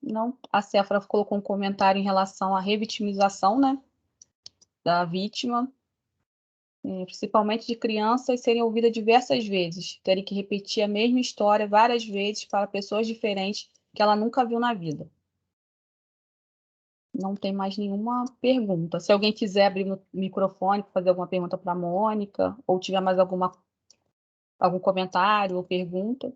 A: Não, a Séfora colocou um comentário em relação à revitimização, né, da vítima, principalmente de crianças serem ouvidas diversas vezes, terem que repetir a mesma história várias vezes para pessoas diferentes que ela nunca viu na vida. Não tem mais nenhuma pergunta. Se alguém quiser abrir o microfone para fazer alguma pergunta para a Mônica, ou tiver mais algum comentário ou pergunta.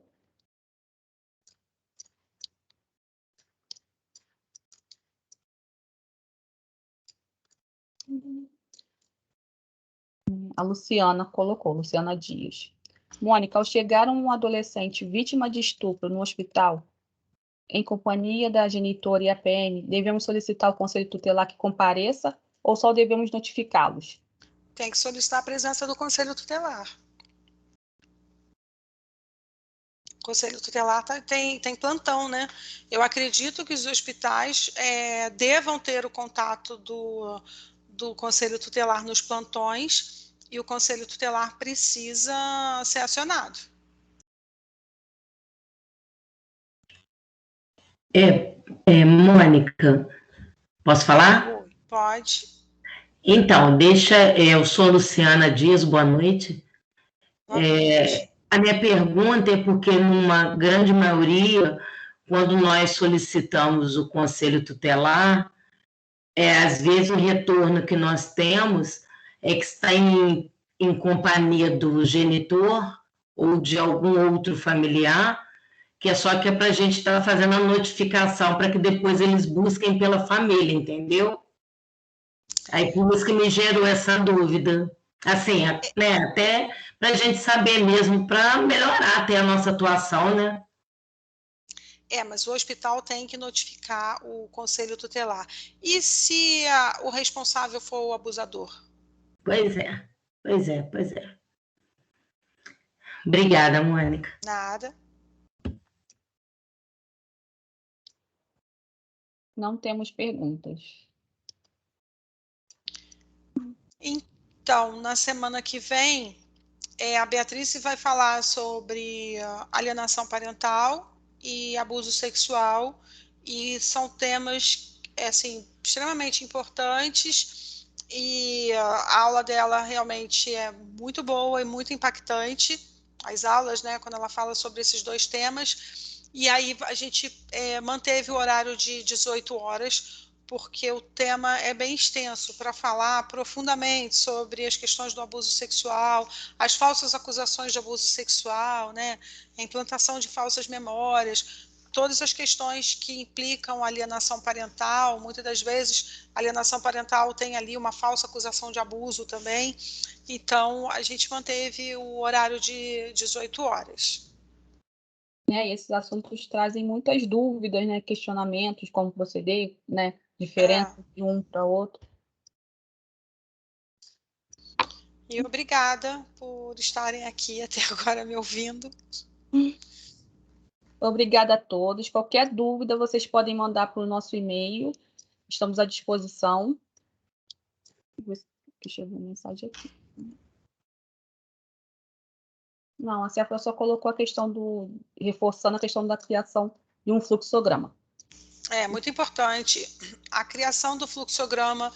A: A Luciana colocou, Luciana Dias. Mônica, ao chegar um adolescente vítima de estupro no hospital, em companhia da genitora e a PM, devemos solicitar ao Conselho Tutelar que compareça ou só devemos notificá-los?
B: Tem que solicitar a presença do Conselho Tutelar. O Conselho Tutelar tem plantão, né? Eu acredito que os hospitais devam ter o contato do Conselho Tutelar nos plantões e o Conselho Tutelar precisa ser acionado.
D: Mônica, Posso falar?
B: Pode.
D: Então, eu sou a Luciana Dias, boa noite.
B: Boa noite.
D: A minha pergunta é porque, numa grande maioria, quando nós solicitamos o conselho tutelar, às vezes o retorno que nós temos é que está em companhia do genitor ou de algum outro familiar, que é só que é para a gente estar fazendo a notificação para que depois eles busquem pela família, entendeu? Aí por isso que me gerou essa dúvida. Assim, né, até para a gente saber mesmo, para melhorar até a nossa atuação, né?
B: Mas o hospital tem que notificar o conselho tutelar. E se o responsável for o abusador?
D: Pois é, pois é, pois é. Obrigada, Mônica.
B: Nada.
A: Não temos perguntas.
B: Então, na semana que vem, a Beatriz vai falar sobre alienação parental e abuso sexual, e são temas assim, extremamente importantes, e a aula dela realmente é muito boa e muito impactante, as aulas, né, quando ela fala sobre esses dois temas. E aí a gente manteve o horário de 18 horas, porque o tema é bem extenso para falar profundamente sobre as questões do abuso sexual, as falsas acusações de abuso sexual, né, a implantação de falsas memórias, todas as questões que implicam alienação parental. Muitas das vezes a alienação parental tem ali uma falsa acusação de abuso também. Então a gente manteve o horário de 18 horas.
A: E esses assuntos trazem muitas dúvidas, né, questionamentos, como proceder, né, diferença de um para outro.
B: E obrigada por estarem aqui até agora me ouvindo.
A: Obrigada a todos. Qualquer dúvida, vocês podem mandar para o nosso e-mail. Estamos à disposição. Deixa eu ver a mensagem aqui. Não, a Cefra só colocou a questão reforçando a questão da criação de um fluxograma.
B: É muito importante a criação do fluxograma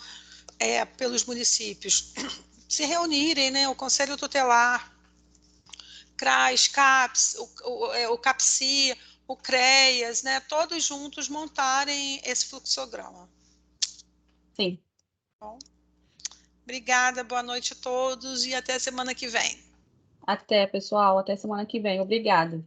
B: pelos municípios se reunirem, né? O Conselho Tutelar, CRAS, CAPS, o CAPSI, o CREAS, né? Todos juntos montarem esse fluxograma.
A: Sim.
B: Bom, obrigada, boa noite a todos e até semana que vem.
A: Até, pessoal. Até semana que vem. Obrigada.